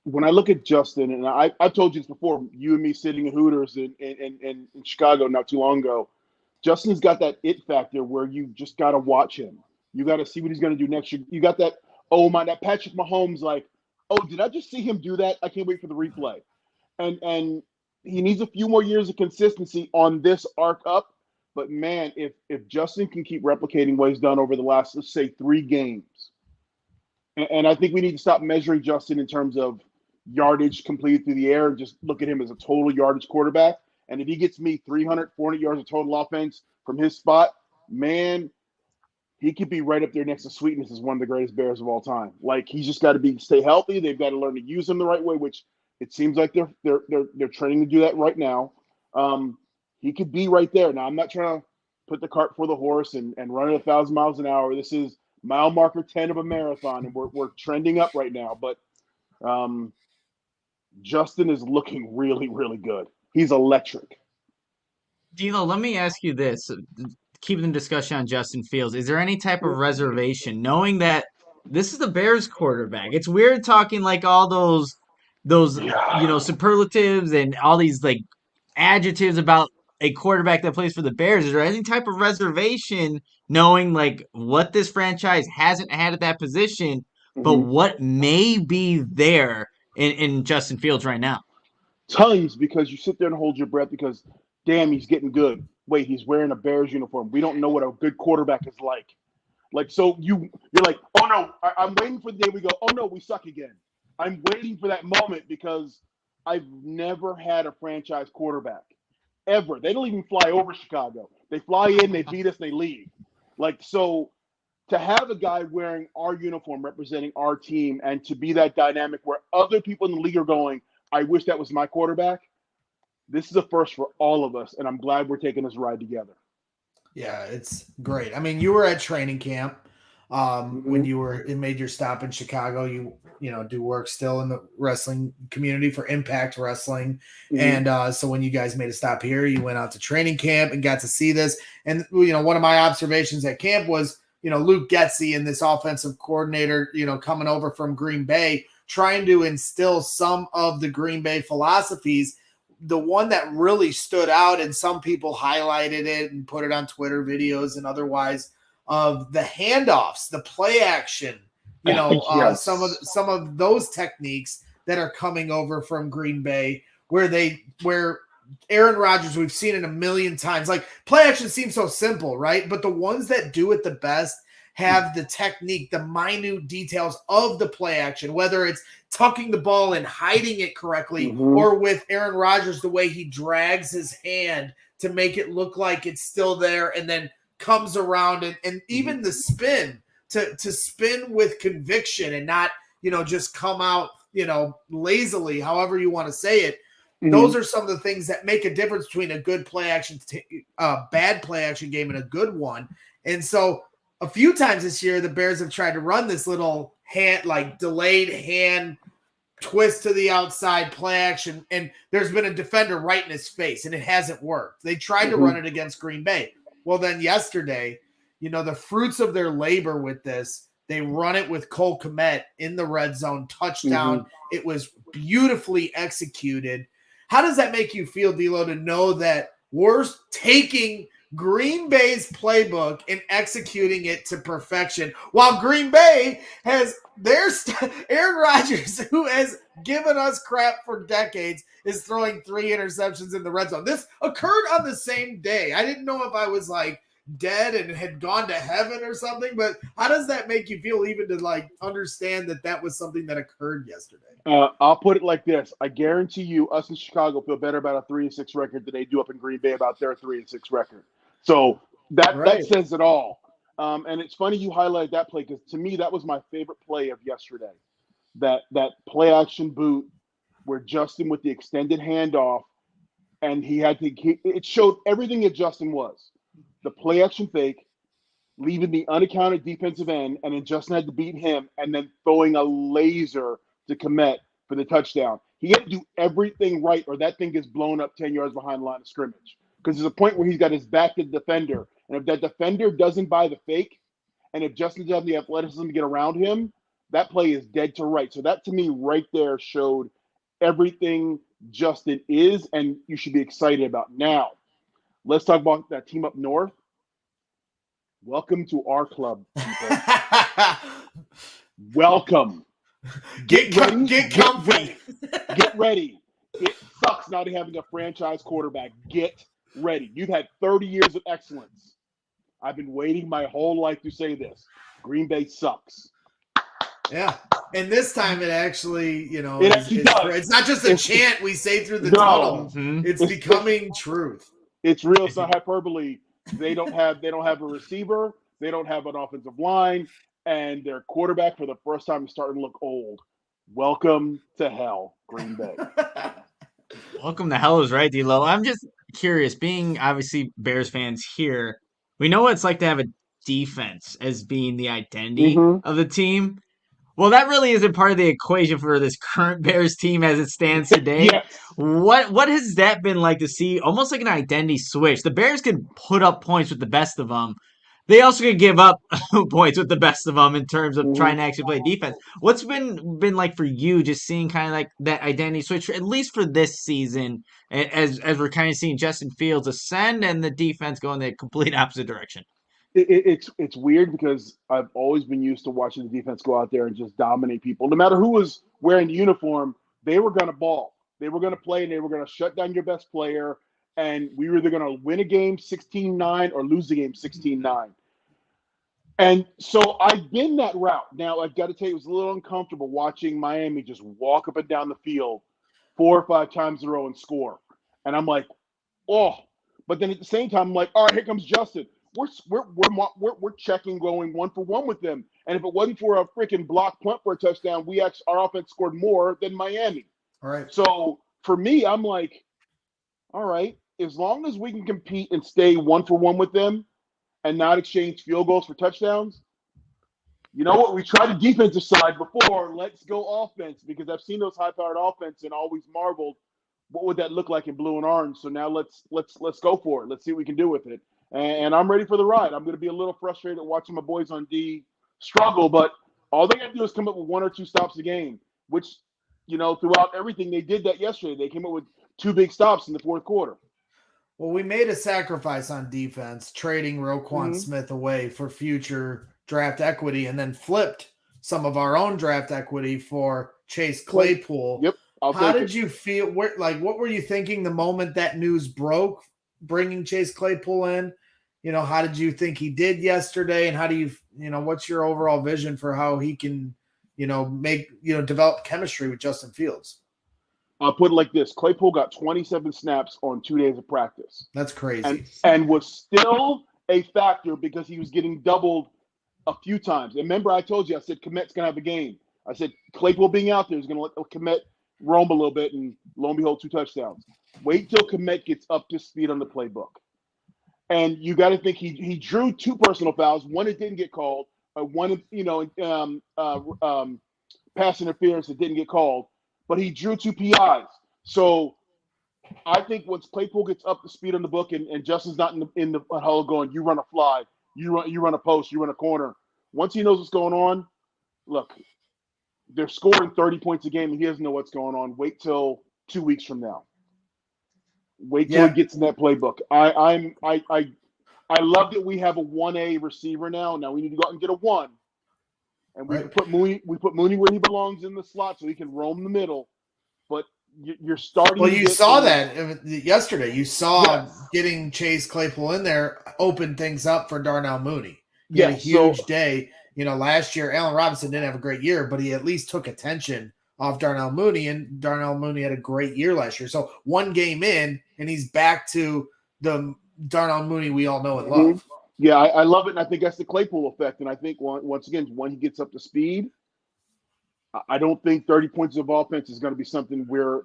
When I look at Justin, and I've told you this before, you and me sitting in Hooters in Chicago not too long ago, Justin's got that it factor where you just got to watch him. You got to see what he's going to do next year. You got that, that Patrick Mahomes, like, did I just see him do that? I can't wait for the replay. And he needs a few more years of consistency on this arc up. But, man, if Justin can keep replicating what he's done over the last, let's say, 3 games, and I think we need to stop measuring Justin in terms of yardage completed through the air and just look at him as a total yardage quarterback. And if he gets me 300, 400 yards of total offense from his spot, man, he could be right up there next to Sweetness as one of the greatest Bears of all time. Like, he's just got to stay healthy. They've got to learn to use him the right way, which it seems like they're training to do that right now. He could be right there. Now, I'm not trying to put the cart before the horse and run at 1,000 miles an hour. This is mile marker 10 of a marathon, and we're trending up right now. But Justin is looking really, really good. He's electric. Dilo, let me ask you this. Keeping the discussion on Justin Fields, is there any type of reservation knowing that this is the Bears quarterback? It's weird talking like all those superlatives and all these like adjectives about a quarterback that plays for the Bears. Is there any type of reservation knowing like what this franchise hasn't had at that position, but what may be there in Justin Fields right now? Tons, because you sit there and hold your breath because, damn, he's getting good. Wait, he's wearing a Bears uniform. We don't know what a good quarterback is like. Like, so you're like, oh no, I'm waiting for the day we go, oh no, we suck again. I'm waiting for that moment because I've never had a franchise quarterback ever. They don't even fly over Chicago. They fly in, they beat us, they leave. Like, so to have a guy wearing our uniform representing our team and to be that dynamic where other people in the league are going, I wish that was my quarterback. This is a first for all of us, and I'm glad we're taking this ride together. Yeah, it's great. I mean, you were at training camp when you made your stop in Chicago. You do work still in the wrestling community for Impact Wrestling, and so when you guys made a stop here, you went out to training camp and got to see this. And one of my observations at camp was Luke Getsy and this offensive coordinator coming over from Green Bay, trying to instill some of the Green Bay philosophies. The one that really stood out, and some people highlighted it and put it on Twitter videos and otherwise, of the handoffs, the play action, Yes. some of those techniques that are coming over from Green Bay, where Aaron Rodgers, we've seen it a million times. Like, play action seems so simple, right? But the ones that do it the best have the technique, the minute details of the play action, whether it's tucking the ball and hiding it correctly, or with Aaron Rodgers, the way he drags his hand to make it look like it's still there and then comes around, and even the spin to spin with conviction and not, just come out, lazily, however you want to say it. Those are some of the things that make a difference between a good play action, bad play action game and a good one. And so a few times this year, the Bears have tried to run this little delayed hand twist to the outside play action, and there's been a defender right in his face, and it hasn't worked. They tried to run it against Green Bay. Well, then yesterday, the fruits of their labor with this, they run it with Cole Kmet in the red zone, touchdown. It was beautifully executed. How does that make you feel, D'Lo, to know that we're taking Green Bay's playbook and executing it to perfection, while Green Bay has Aaron Rodgers, who has given us crap for decades, is throwing 3 interceptions in the red zone. This occurred on the same day. I didn't know if I was like dead and had gone to heaven or something, but how does that make you feel, even to like understand that that was something that occurred yesterday? I'll put it like this: I guarantee you, us in Chicago feel better about a 3-6 record than they do up in Green Bay about their 3-6 record. So that says it all. And it's funny you highlight that play, because to me that was my favorite play of yesterday. That play action boot where Justin with the extended handoff, and it showed everything that Justin was. The play action fake, leaving the unaccounted defensive end, and then Justin had to beat him, and then throwing a laser to Kmet for the touchdown. He had to do everything right, or that thing gets blown up 10 yards behind the line of scrimmage. Because there's a point where he's got his back to the defender, and if that defender doesn't buy the fake, and if Justin doesn't have the athleticism to get around him, that play is dead to right. So that, to me, right there showed everything Justin is, and you should be excited about. Now, let's talk about that team up north. Welcome to our club, people. Welcome. Get comfy. Get ready. It sucks not having a franchise quarterback. Get ready. You've had 30 years of excellence. I've been waiting my whole life to say this. Green Bay sucks. Yeah. And this time it actually, it's not just a chant we say through the tunnel. It's becoming truth. It's real. It's not hyperbole. They don't have a receiver. They don't have an offensive line. And their quarterback, for the first time, is starting to look old. Welcome to hell, Green Bay. Welcome to hell is right, D-Lo. I'm just curious, being obviously Bears fans here, we know what it's like to have a defense as being the identity of the team. Well, that really isn't part of the equation for this current Bears team as it stands today. Yes. What has that been like to see? Almost like an identity switch. The Bears could put up points with the best of them. They also could give up points with the best of them in terms of trying to actually play defense. What's been like for you, just seeing kind of like that identity switch, at least for this season, as we're kind of seeing Justin Fields ascend and the defense go in the complete opposite direction? It's weird, because I've always been used to watching the defense go out there and just dominate people. No matter who was wearing the uniform, they were going to ball. They were going to play, and they were going to shut down your best player. And we were either going to win a game 16-9 or lose the game 16-9. And so I've been that route. Now, I've got to tell you, it was a little uncomfortable watching Miami just walk up and down the field 4 or 5 times in a row and score. And I'm like, oh. But then at the same time, I'm like, all right, here comes Justin. We're checking, going 1-for-1 with them. And if it wasn't for a freaking block punt for a touchdown, our offense scored more than Miami. All right. So for me, I'm like, all right, as long as we can compete and stay 1-for-1 with them and not exchange field goals for touchdowns, you know what? We tried the defensive side before. Let's go offense, because I've seen those high-powered offense and always marveled what would that look like in blue and orange. So now let's go for it. Let's see what we can do with it. And I'm ready for the ride. I'm going to be a little frustrated watching my boys on D struggle, but all they got to do is come up with 1 or 2 stops a game, which, throughout everything, they did that yesterday. They came up with 2 big stops in the fourth quarter. Well, we made a sacrifice on defense, trading Roquan Smith away for future draft equity, and then flipped some of our own draft equity for Chase Claypool. Yep. How did you feel? What were you thinking the moment that news broke, bringing Chase Claypool in? How did you think he did yesterday? And how do you what's your overall vision for how he can, develop chemistry with Justin Fields? I'll put it like this. Claypool got 27 snaps on 2 days of practice. That's crazy. And was still a factor because he was getting doubled a few times. And remember, I told you, I said Kmet's going to have a game. I said Claypool being out there is going to let Kmet roam a little bit, and lo and behold, 2 touchdowns. Wait till Kmet gets up to speed on the playbook. And you got to think he drew 2 personal fouls. One that didn't get called. One, pass interference that didn't get called. But he drew 2 PIs. So I think once Claypool gets up to speed on the book and Justin's not in the huddle going, you run a fly, you run a post, you run a corner. Once he knows what's going on, look, they're scoring 30 points a game and he doesn't know what's going on. Wait till 2 weeks from now. Wait till he gets in that playbook. I love that we have a 1A receiver now. Now we need to go out and get a 1. And we put Mooney where he belongs in the slot so he can roam the middle. But you're starting. Well, you saw that yesterday. You saw getting Chase Claypool in there open things up for Darnell Mooney. He had a huge day. Last year, Allen Robinson didn't have a great year, but he at least took attention off Darnell Mooney, and Darnell Mooney had a great year last year. So one game in, and he's back to the Darnell Mooney we all know and love. Yeah, I love it, and I think that's the Claypool effect. And I think, once again, when he gets up to speed, I don't think 30 points of offense is going to be something where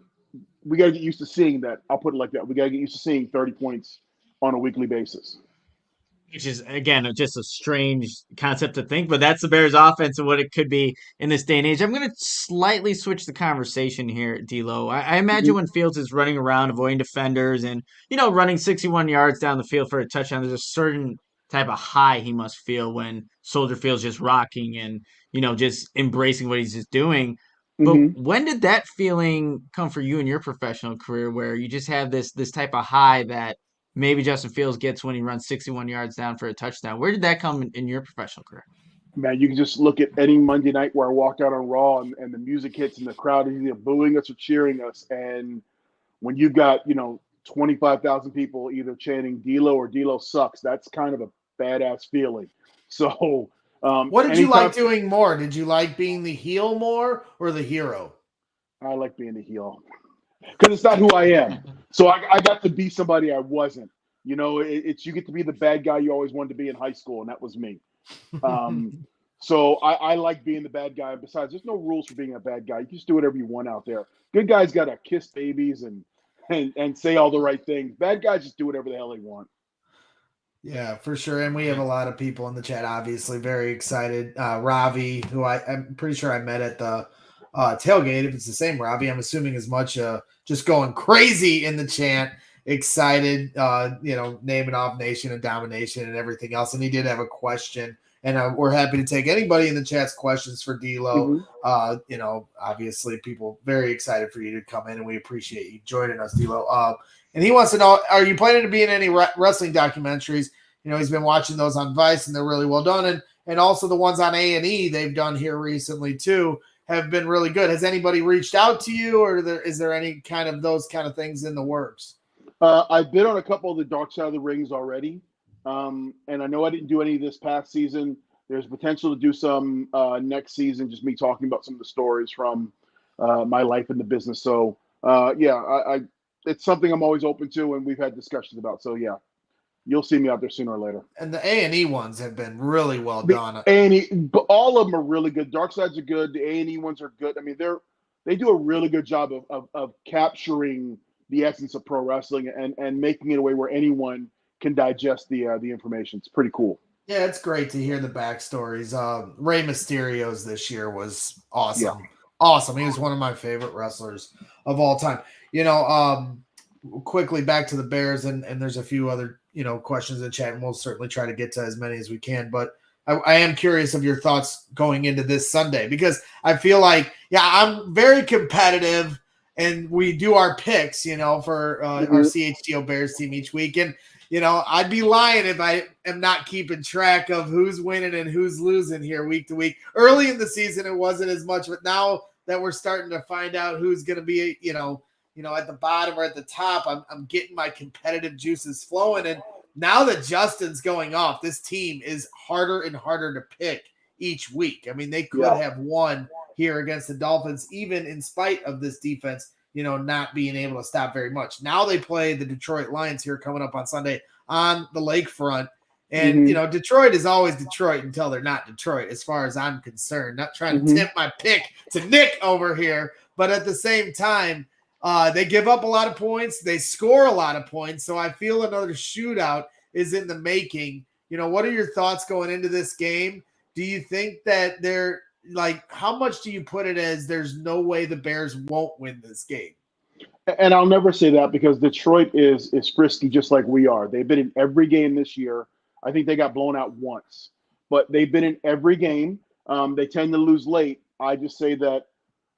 we got to get used to seeing that. I'll put it like that. We got to get used to seeing 30 points on a weekly basis. Which is, again, just a strange concept to think, but that's the Bears offense and what it could be in this day and age. I'm going to slightly switch the conversation here, D-Lo. I imagine when Fields is running around, avoiding defenders and, running 61 yards down the field for a touchdown, there's a certain type of high he must feel when Soldier Field's just rocking and, just embracing what he's just doing. But when did that feeling come for you in your professional career where you just have this type of high that maybe Justin Fields gets when he runs 61 yards down for a touchdown? Where did that come in your professional career? Man, you can just look at any Monday night where I walked out on Raw and the music hits and the crowd is either booing us or cheering us. And when you've got, 25,000 people either chanting D-Lo or D-Lo sucks, that's kind of a badass feeling. So what did you like doing more? Did you like being the heel more or the hero? I like being the heel because it's not who I am. So I got to be somebody I wasn't. It's you get to be the bad guy you always wanted to be in high school, and that was me. So I like being the bad guy. Besides, there's no rules for being a bad guy. You can just do whatever you want out there. Good guys got to kiss babies and say all the right things. Bad guys just do whatever the hell they want. Yeah, for sure. And we have a lot of people in the chat, obviously, very excited. Ravi, who I'm pretty sure I met at the tailgate. If it's the same Ravi, I'm assuming as much just going crazy in the chant, excited, naming off Nation and Domination and everything else. And he did have a question. And we're happy to take anybody in the chat's questions for D-Lo. Obviously, people very excited for you to come in, and we appreciate you joining us, D-Lo. And he wants to know, are you planning to be in any wrestling documentaries? He's been watching those on Vice, and they're really well done. And also the ones on A&E they've done here recently, too, have been really good. Has anybody reached out to you, or is there any kind of those kind of things in the works? I've been on a couple of the Dark Side of the Rings already. And I know I didn't do any this past season. There's potential to do some next season, just me talking about some of the stories from my life in the business. So, it's something I'm always open to, and we've had discussions about. So, yeah, you'll see me out there sooner or later. And the A&E ones have been really well done. A&E, but all of them are really good. Dark Sides are good. The A&E ones are good. I mean, they do a really good job of capturing the essence of pro wrestling and making it a way where anyone can digest the information. It's pretty cool. Yeah, it's great to hear the backstories. Rey Mysterio's this year was awesome. Yeah. Awesome. He was one of my favorite wrestlers of all time. Quickly back to the Bears, and there's a few other, questions in the chat, and we'll certainly try to get to as many as we can. But I am curious of your thoughts going into this Sunday, because I feel like, I'm very competitive, and we do our picks, for our CHGO Bears team each week. And, I'd be lying if I am not keeping track of who's winning and who's losing here week to week. Early in the season, it wasn't as much, but now that we're starting to find out who's going to be, at the bottom or at the top, I'm getting my competitive juices flowing. And now that Justin's going off, this team is harder and harder to pick each week. I mean, they could have won here against the Dolphins, even in spite of this defense, not being able to stop very much. Now they play the Detroit Lions here coming up on Sunday on the lakefront. And, Detroit is always Detroit until they're not Detroit, as far as I'm concerned. Not trying to tip my pick to Nick over here, but at the same time, they give up a lot of points. They score a lot of points. So I feel another shootout is in the making. What are your thoughts going into this game? Do you think that they're how much do you put it as there's no way the Bears won't win this game? And I'll never say that, because Detroit is frisky just like we are. They've been in every game this year. I think they got blown out once, but they've been in every game. They tend to lose late. I just say that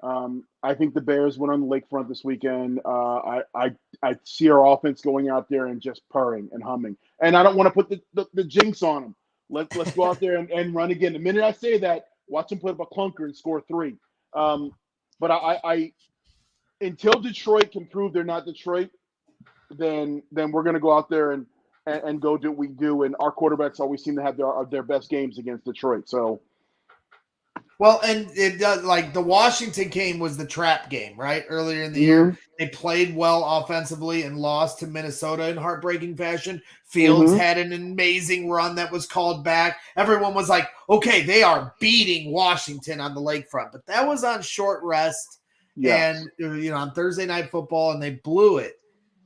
I think the Bears went on the lakefront this weekend. I see our offense going out there and just purring and humming. And I don't want to put the jinx on them. Let's go out there and run again. The minute I say that, watch them put up a clunker and score 3. But I until Detroit can prove they're not Detroit, then we're going to go out there and go do what we do. And our quarterbacks always seem to have their best games against Detroit. So. Well, and it does, like the Washington game was the trap game, right? Earlier in the year, they played well offensively and lost to Minnesota in heartbreaking fashion. Fields had an amazing run that was called back. Everyone was like, okay, they are beating Washington on the lakefront, but that was on short rest and, on Thursday Night Football, and they blew it.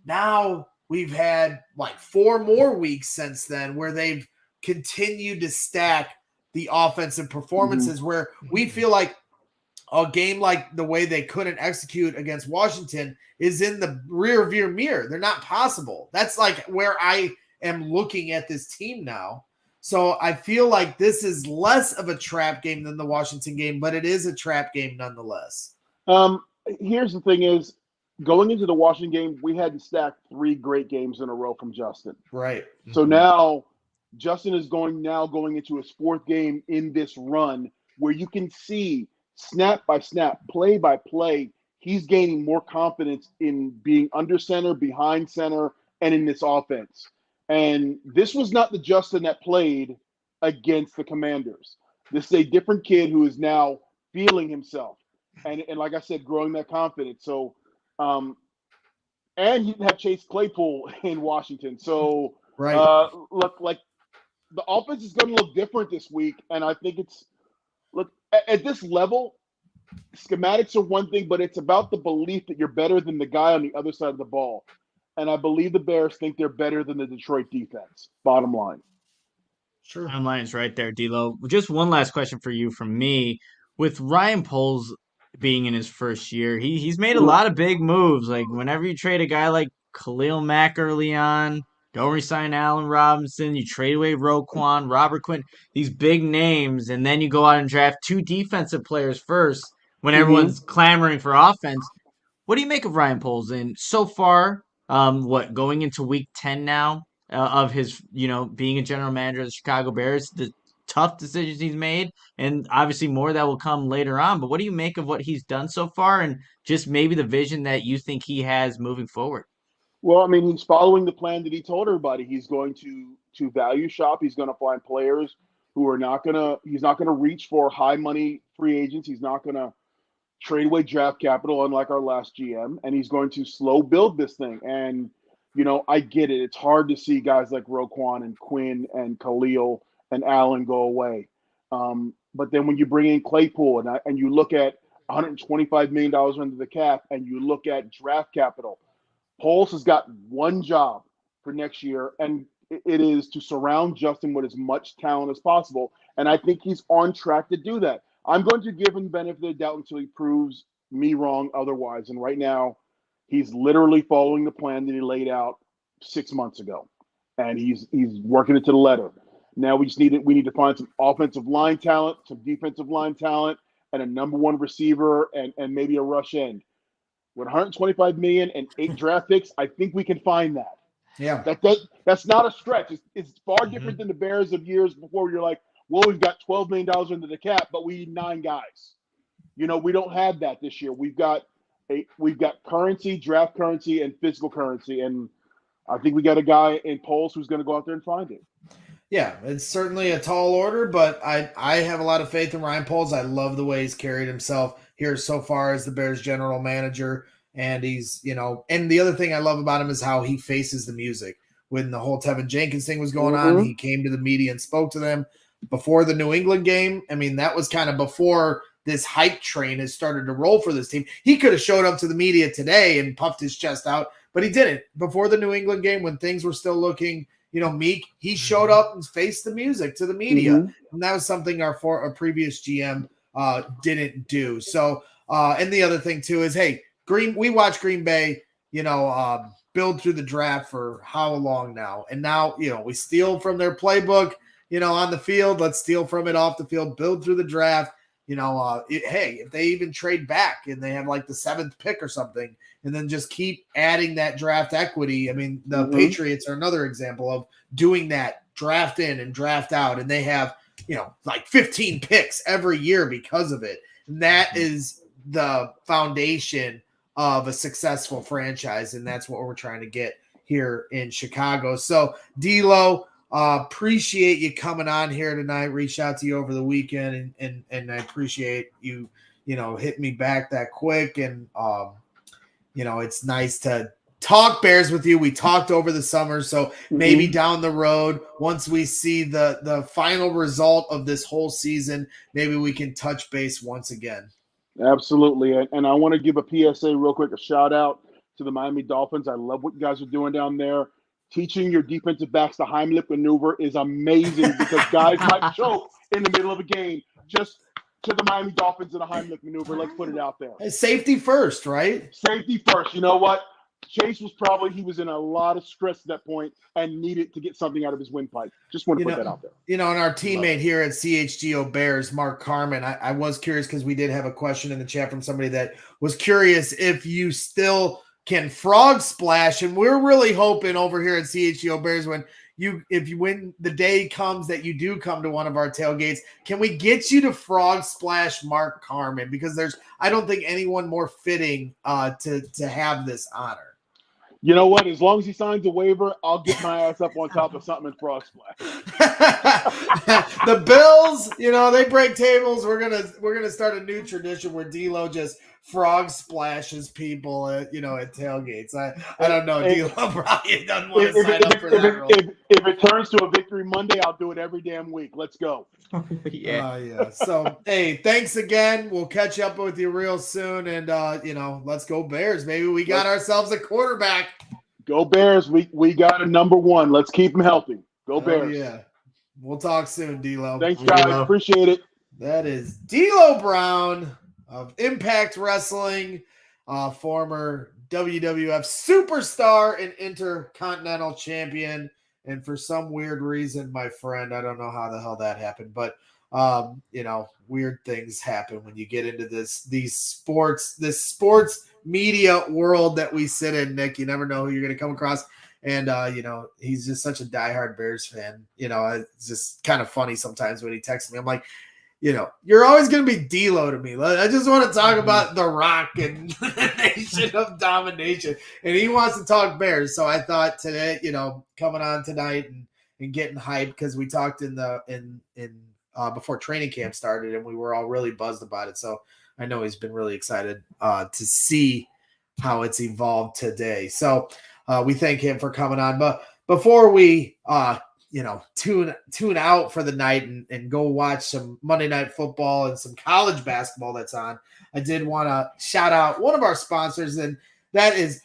Now we've had like 4 more weeks since then where they've continued to stack the offensive performances where we feel like a game like the way they couldn't execute against Washington is in the rear view mirror. They're not possible. That's like where I am looking at this team now. So I feel like this is less of a trap game than the Washington game, but it is a trap game nonetheless. Here's the thing is, going into the Washington game, we had to stack 3 great games in a row from Justin. Right. So now Justin is going into his 4th game in this run where you can see snap by snap, play by play, he's gaining more confidence in being under center, behind center, and in this offense. And this was not the Justin that played against the Commanders. This is a different kid who is now feeling himself. And like I said, growing that confidence. So, and he didn't have Chase Claypool in Washington. So, look, like, the offense is going to look different this week, and I think at this level, schematics are one thing, but it's about the belief that you're better than the guy on the other side of the ball. And I believe the Bears think they're better than the Detroit defense, bottom line. Sure. Bottom line is right there, D'Lo. Just one last question for you from me. With Ryan Poles being in his first year, he's made a lot of big moves. Like, whenever you trade a guy like Khalil Mack early on, don't resign Allen Robinson. You trade away Roquan, Robert Quinn, these big names, and then you go out and draft 2 defensive players first when everyone's clamoring for offense. What do you make of Ryan Poles? And so far, going into week 10 now of his, being a general manager of the Chicago Bears, the tough decisions he's made, and obviously more that will come later on. But what do you make of what he's done so far, and just maybe the vision that you think he has moving forward? Well, I mean, he's following the plan that he told everybody. He's going to value shop. He's going to find players who are he's not going to reach for high money free agents. He's not going to trade away draft capital, unlike our last GM, and he's going to slow build this thing. And, I get it. It's hard to see guys like Roquan and Quinn and Khalil and Allen go away. But then when you bring in Claypool and you look at $125 million under the cap and you look at draft capital, Poles has got one job for next year, and it is to surround Justin with as much talent as possible. And I think he's on track to do that. I'm going to give him the benefit of the doubt until he proves me wrong otherwise. And right now, he's literally following the plan that he laid out 6 months ago, and he's working it to the letter. Now we need to find some offensive line talent, some defensive line talent, and a number 1 receiver, and maybe a rush end. With $125 million and 8 draft picks, I think we can find that. Yeah, that's not a stretch. It's far different than the Bears of years before, where you're like, well, we've got $12 million under the cap, but we need 9 guys. We don't have that this year. We've got currency, draft currency, and physical currency, and I think we got a guy in Poles who's going to go out there and find it. Yeah, it's certainly a tall order, but I have a lot of faith in Ryan Poles. I love the way he's carried himself here so far as the Bears general manager. And he's, and the other thing I love about him is how he faces the music. When the whole Tevin Jenkins thing was going on, he came to the media and spoke to them before the New England game. I mean, that was kind of before this hype train has started to roll for this team. He could have showed up to the media today and puffed his chest out, but he didn't. Before the New England game, when things were still looking, meek, he showed up and faced the music to the media. And that was something our previous GM didn't do. So, and the other thing too is, hey, we watch Green Bay, build through the draft for how long now? And now, we steal from their playbook, on the field. Let's steal from it off the field, build through the draft. hey, if they even trade back and they have like the 7th pick or something, and then just keep adding that draft equity. I mean, the Patriots are another example of doing that, draft in and draft out, and they have, like 15 picks every year because of it. And that is the foundation of a successful franchise, and that's what we're trying to get here in Chicago. So, D'Lo, appreciate you coming on here tonight. Reached out to you over the weekend, and I appreciate you, hitting me back that quick. And it's nice to talk Bears with you. We talked over the summer, so maybe down the road, once we see the final result of this whole season, maybe we can touch base once again. Absolutely. And I want to give a PSA real quick, a shout out to the Miami Dolphins. I love what you guys are doing down there. Teaching your defensive backs the Heimlich maneuver is amazing because guys might choke in the middle of a game. Just to the Miami Dolphins and the Heimlich maneuver. Let's put it out there. Safety first, right? Safety first. You know what? Chase he was in a lot of stress at that point and needed to get something out of his windpipe. Just want to put that out there. And our teammate here at CHGO Bears, Mark Carmen, I was curious because we did have a question in the chat from somebody that was curious if you still can frog splash. And we're really hoping over here at CHGO Bears when the day comes that you do come to one of our tailgates, can we get you to frog splash Mark Carmen? Because I don't think anyone more fitting to have this honor. You know what? As long as he signs a waiver, I'll get my ass up on top of something and frog splash. The Bills, they break tables. We're gonna start a new tradition where D'Lo just frog splashes people at tailgates. I don't know. D'Lo probably doesn't want to sign up for that. If it turns to a Victory Monday, I'll do it every damn week. Let's go. Yeah. So, hey, thanks again. We'll catch up with you real soon. And, let's go Bears. Maybe we got ourselves a quarterback. Go Bears. We got a number one. Let's keep him healthy. Go Bears. Yeah. We'll talk soon, D'Lo. Thanks, guys. Appreciate it. That is D'Lo Brown of Impact Wrestling, former WWF superstar and Intercontinental champion. And for some weird reason, my friend, I don't know how the hell that happened, but weird things happen when you get into this sports media world that we sit in, Nick. You never know who you're going to come across. And, he's just such a diehard Bears fan. It's just kind of funny sometimes when he texts me. I'm like, you're always going to be D'Lo to me. I just want to talk about The Rock and the Nation of Domination. And he wants to talk Bears. So I thought today, coming on tonight and getting hyped because we talked before training camp started and we were all really buzzed about it. So I know he's been really excited to see how it's evolved today. So we thank him for coming on. But before we tune out for the night and go watch some Monday Night Football and some college basketball that's on, I did want to shout out one of our sponsors, and that is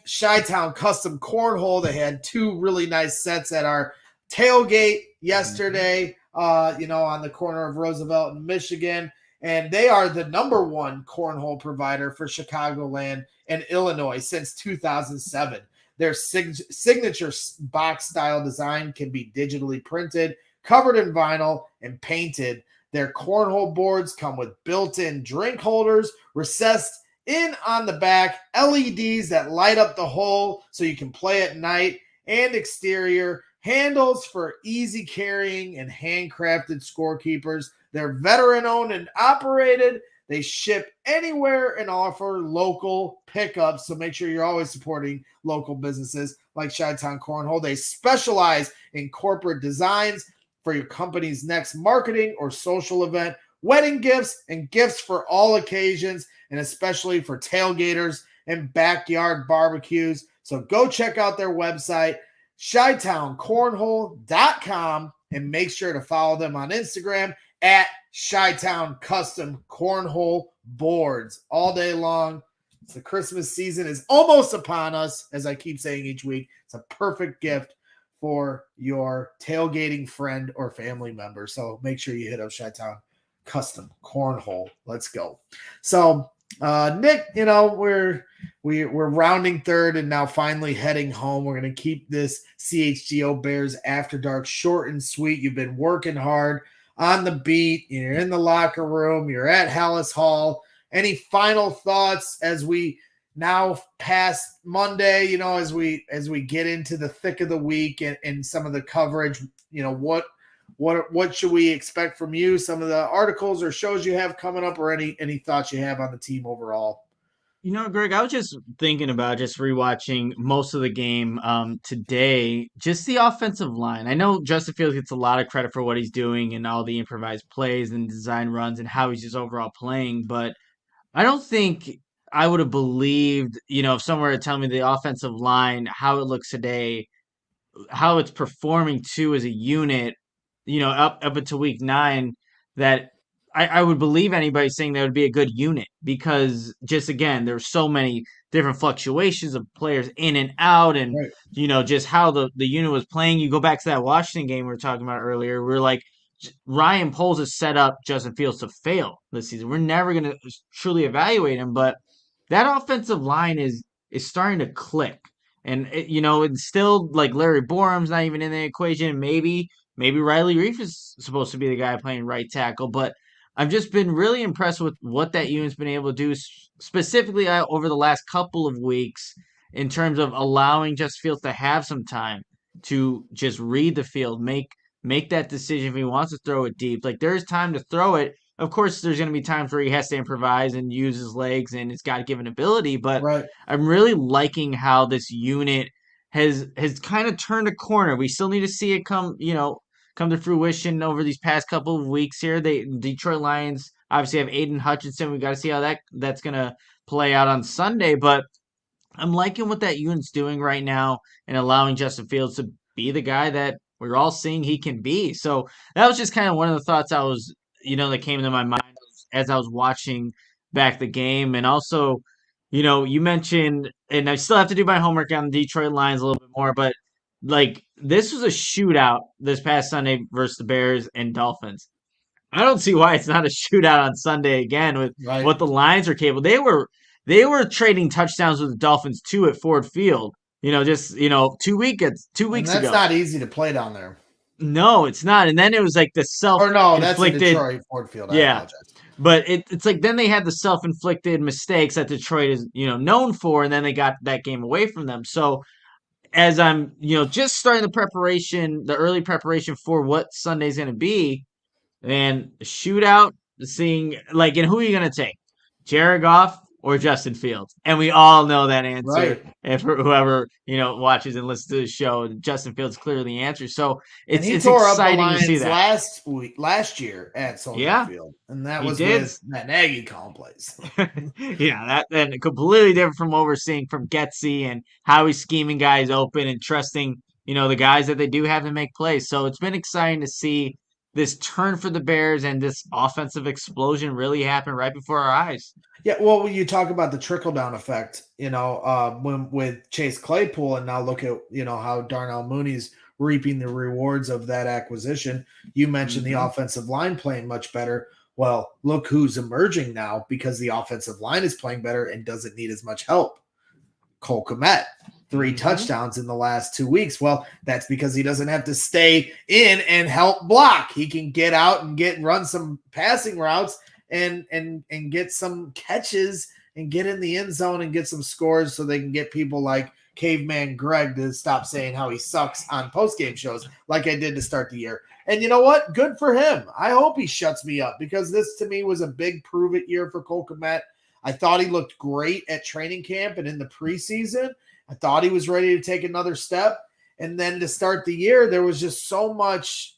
Town Custom Cornhole. They had 2 really nice sets at our tailgate yesterday, on the corner of Roosevelt and Michigan. And they are the number 1 cornhole provider for Chicagoland and Illinois since 2007. Their signature box style design can be digitally printed, covered in vinyl, and painted. Their cornhole boards come with built-in drink holders, recessed in on the back, LEDs that light up the hole so you can play at night, and exterior handles for easy carrying and handcrafted scorekeepers. They're veteran-owned and operated. They ship anywhere and offer local pickups, so make sure you're always supporting local businesses like Chi-Town Cornhole. They specialize in corporate designs for your company's next marketing or social event, wedding gifts, and gifts for all occasions, and especially for tailgaters and backyard barbecues. So go check out their website, ChiTownCornhole.com, and make sure to follow them on Instagram at Chi-Town Custom Cornhole Boards all day long. The Christmas season is almost upon us, as I keep saying each week. It's a perfect gift for your tailgating friend or family member. So make sure you hit up Chi-Town Custom Cornhole. Let's go. So Nick, we're rounding third and now finally heading home. We're going to keep this CHGO Bears After Dark short and sweet. You've been working hard. on the beat, you're in the locker room, you're at Halas Hall. Any final thoughts as we now past Monday, you know, as we get into the thick of the week and some of the coverage, you know, what should we expect from you? Some of the articles or shows you have coming up, or any thoughts you have on the team overall? You know, Greg, I was just thinking about just rewatching most of the game today. Just the offensive line. I know Justin Fields gets a lot of credit for what he's doing and all the improvised plays and design runs and how he's just overall playing, but I don't think I would have believed, you know, if someone were to tell me the offensive line, how it looks today, how it's performing too as a unit, you know, up until week 9, that I would believe anybody saying that would be a good unit, because just again, there's so many different fluctuations of players in and out, and Right. you know, just how the unit was playing. You go back to that Washington game we were talking about earlier. We're like, Ryan Poles has set up Justin Fields to fail this season. We're never going to truly evaluate him, but that offensive line is starting to click. And you know, it's still like Larry Borum's not even in the equation. Maybe Riley Reef is supposed to be the guy playing right tackle, but I've just been really impressed with what that unit's been able to do, specifically over the last couple of weeks, in terms of allowing Justin Fields to have some time to just read the field, make that decision if he wants to throw it deep. Like, there's time to throw it. Of course, there's going to be times where he has to improvise and use his legs and his God-given ability, but Right. I'm really liking how this unit has kind of turned a corner. We still need to see it come to fruition over these past couple of weeks here. Detroit Lions obviously have Aiden Hutchinson. We got to see how that's going to play out on Sunday, but I'm liking what that unit's doing right now and allowing Justin Fields to be the guy that we're all seeing he can be. So that was just kind of one of the thoughts that came into my mind as I was watching back the game. And also, you know, you mentioned, and I still have to do my homework on the Detroit Lions a little bit more, but like, this was a shootout this past Sunday versus the Bears and Dolphins. I don't see why it's not a shootout on Sunday again with Right. what the Lions are capable. They were trading touchdowns with the Dolphins too at Ford Field. You know, just 2 And weeks that's ago. not easy to play down there. No, it's not. And then it was like the Or no, that's in self-inflicted. Detroit, Ford Field. I Yeah, apologize. but it's like then they had the self-inflicted mistakes that Detroit is known for, and then they got that game away from them. So as I'm just starting the early preparation for what Sunday's going to be. And shootout, seeing like, and who are you going to take? Jared Goff or Justin Fields? And we all know that answer. Right. If whoever watches and listens to the show, Justin Fields clearly the answer. So And he it's tore up the exciting to see Lions that. last year at Soldier Yeah, Field, and that he was did. with that Nagy complex. Yeah, that and completely different from what we're seeing from Getsy and how he's scheming guys open and trusting the guys that they do have to make plays. So it's been exciting to see this turn for the Bears and this offensive explosion really happen right before our eyes. Yeah, well, when you talk about the trickle down effect, when with Chase Claypool, and now look at how Darnell Mooney's reaping the rewards of that acquisition. You mentioned the offensive line playing much better. Well, look who's emerging now because the offensive line is playing better and doesn't need as much help. Cole Kmet, 3 touchdowns in the last 2 weeks. Well, that's because he doesn't have to stay in and help block. He can get out and run some passing routes and get some catches and get in the end zone and get some scores so they can get people like Caveman Greg to stop saying how he sucks on post-game shows like I did to start the year. And you know what? Good for him. I hope he shuts me up because this to me was a big prove-it year for Cole Kmet. I thought he looked great at training camp and in the preseason. I thought he was ready to take another step. And then to start the year, there was just so much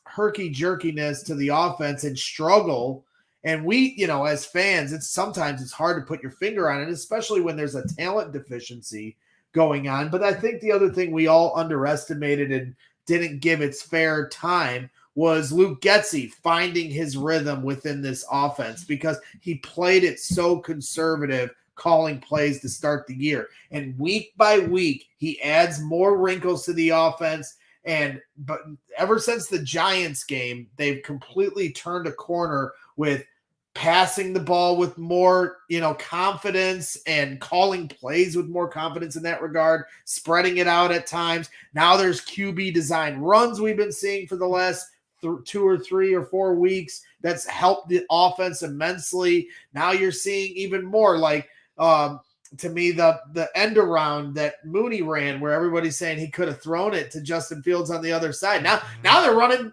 herky-jerkiness to the offense and struggle. And we, as fans, sometimes it's hard to put your finger on it, especially when there's a talent deficiency going on. But I think the other thing we all underestimated and didn't give its fair time was Luke Getsy finding his rhythm within this offense because he played it so conservative, calling plays to start the year. And week by week, he adds more wrinkles to the offense. But ever since the Giants game, they've completely turned a corner with passing the ball with more, confidence and calling plays with more confidence in that regard, spreading it out at times. Now there's QB design runs we've been seeing for the last 2 or 3 or 4 weeks. That's helped the offense immensely. Now you're seeing even more, like to me, the end around that Mooney ran, where everybody's saying he could have thrown it to Justin Fields on the other side. Now they're running,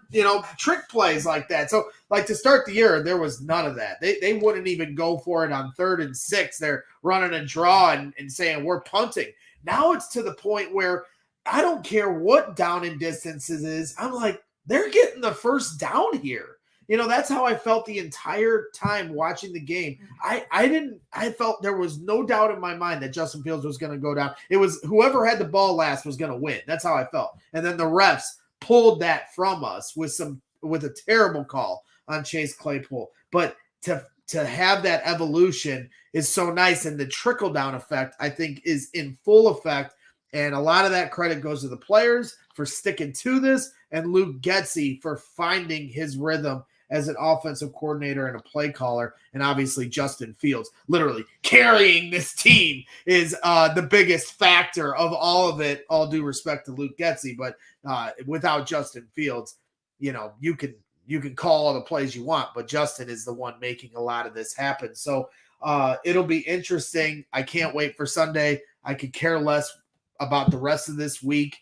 trick plays like that. So, like, to start the year, there was none of that. They wouldn't even go for it on 3rd and 6. They're running a draw and saying we're punting. Now it's to the point where I don't care what down and distances is. I'm like, they're getting the first down here. That's how I felt the entire time watching the game. I felt there was no doubt in my mind that Justin Fields was going to go down. It was whoever had the ball last was going to win. That's how I felt. And then the refs pulled that from us with a terrible call on Chase Claypool. But to have that evolution is so nice. And the trickle down effect, I think, is in full effect. And a lot of that credit goes to the players for sticking to this, and Luke Getsy for finding his rhythm as an offensive coordinator and a play caller, and obviously Justin Fields literally carrying this team is the biggest factor of all of it. All due respect to Luke Getsy, but without Justin Fields, you can call all the plays you want, but Justin is the one making a lot of this happen. So it'll be interesting. I can't wait for Sunday. I could care less about the rest of this week.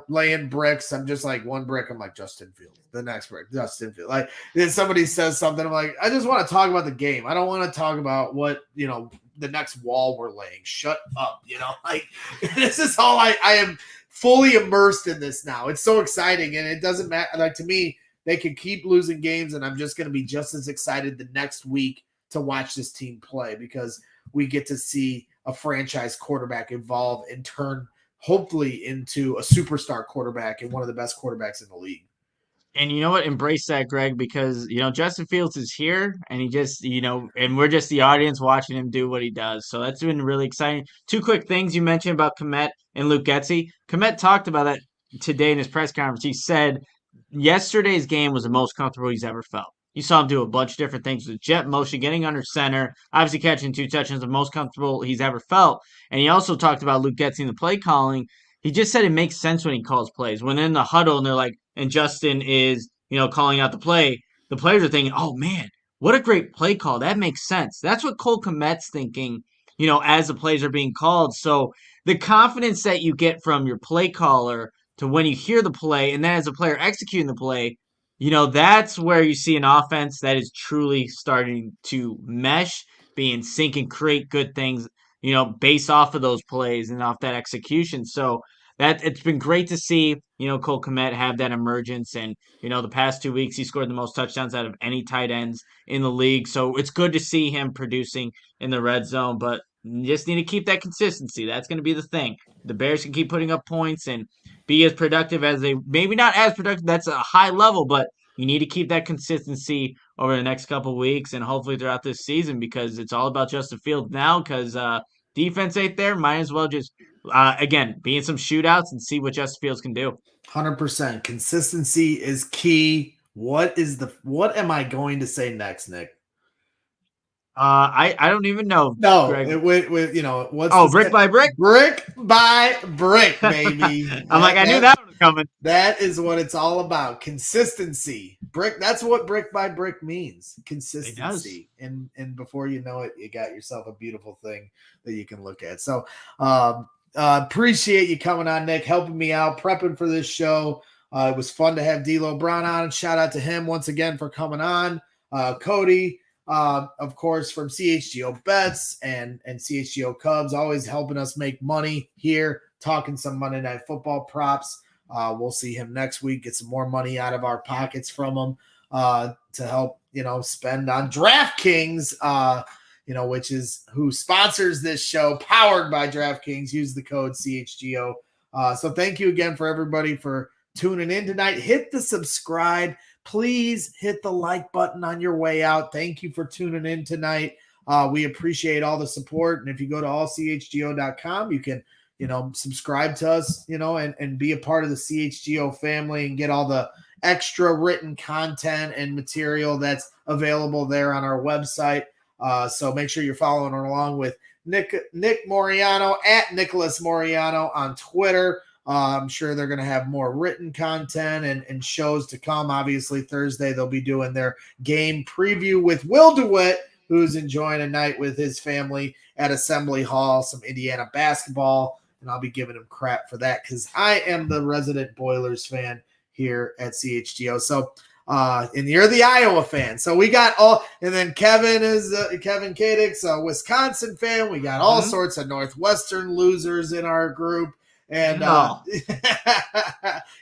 Laying bricks. I'm just like, one brick, I'm like, Justin Fields. The next brick, Justin Fields. Like, then somebody says something, I'm like, I just want to talk about the game. I don't want to talk about what, the next wall we're laying. Shut up. Like, this is all I am fully immersed in this now. It's so exciting, and it doesn't matter. Like, to me, they could keep losing games, and I'm just going to be just as excited the next week to watch this team play, because we get to see a franchise quarterback evolve and turn hopefully into a superstar quarterback and one of the best quarterbacks in the league. And you know what? Embrace that, Greg, because, Justin Fields is here, and he just, and we're just the audience watching him do what he does. So that's been really exciting. 2 quick things you mentioned about Kmet and Luke Getsy. Kmet talked about that today in his press conference. He said yesterday's game was the most comfortable he's ever felt. You saw him do a bunch of different things with jet motion, getting under center, obviously catching 2 touchdowns, the most comfortable he's ever felt. And he also talked about Luke Getsy and the play calling. He just said it makes sense when he calls plays. When they're in the huddle and they're like, and Justin is, calling out the play, the players are thinking, oh man, what a great play call. That makes sense. That's what Cole Kmet's thinking, as the plays are being called. So the confidence that you get from your play caller to when you hear the play, and then as a player executing the play, that's where you see an offense that is truly starting to mesh, be in sync, and create good things, based off of those plays and off that execution. So that it's been great to see, Cole Kmet have that emergence. And, the past 2 weeks, he scored the most touchdowns out of any tight ends in the league. So it's good to see him producing in the red zone, but you just need to keep that consistency. That's going to be the thing. The Bears can keep putting up points and be as productive as maybe not as productive. That's a high level, but you need to keep that consistency over the next couple of weeks and hopefully throughout this season, because it's all about Justin Fields now, because defense ain't there. Might as well just, again, be in some shootouts and see what Justin Fields can do. 100%. Consistency is key. What am I going to say next, Nick? I don't even know. No, Greg. what's brick by brick? Brick by brick, baby. I knew that one was coming. That is what it's all about. Consistency. That's what brick by brick means. Consistency. And before you know it, you got yourself a beautiful thing that you can look at. So appreciate you coming on, Nick, helping me out, prepping for this show. It was fun to have D'Lo Brown on. Shout out to him once again for coming on. Cody, of course, from CHGO Bets and CHGO Cubs, always helping us make money here, talking some Monday Night Football props. We'll see him next week, get some more money out of our pockets from him to help, spend on DraftKings, which is who sponsors this show, powered by DraftKings. Use the code CHGO. So thank you again for everybody for tuning in tonight. Hit the subscribe. Please hit the like button on your way out. Thank you for tuning in tonight. We appreciate all the support. And if you go to allchgo.com, you can, subscribe to us, and be a part of the CHGO family and get all the extra written content and material that's available there on our website. So make sure you're following along with Nick Moreano at Nicholas Moreano on Twitter. I'm sure they're going to have more written content and shows to come. Obviously, Thursday they'll be doing their game preview with Will DeWitt, who's enjoying a night with his family at Assembly Hall, some Indiana basketball, and I'll be giving him crap for that because I am the resident Boilers fan here at CHGO. So, and you're the Iowa fan. So we got all, and then Kevin is Kevin Kadix, a Wisconsin fan. We got all sorts of Northwestern losers in our group. And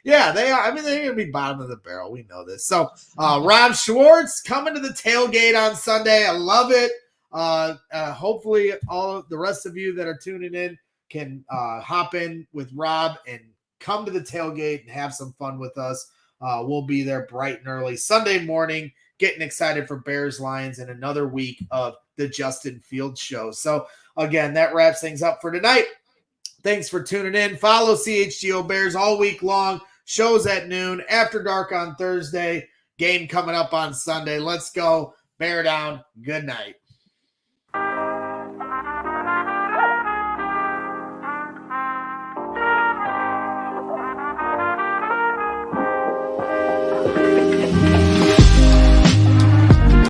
yeah, they are. I mean, they're going to be bottom of the barrel. We know this. So Rob Schwartz coming to the tailgate on Sunday. I love it. Hopefully all of the rest of you that are tuning in can hop in with Rob and come to the tailgate and have some fun with us. We'll be there bright and early Sunday morning, getting excited for Bears Lions and another week of the Justin Fields show. So again, that wraps things up for tonight. Thanks for tuning in. Follow CHGO Bears all week long. Shows at noon, After Dark on Thursday, game coming up on Sunday. Let's go. Bear down. Good night.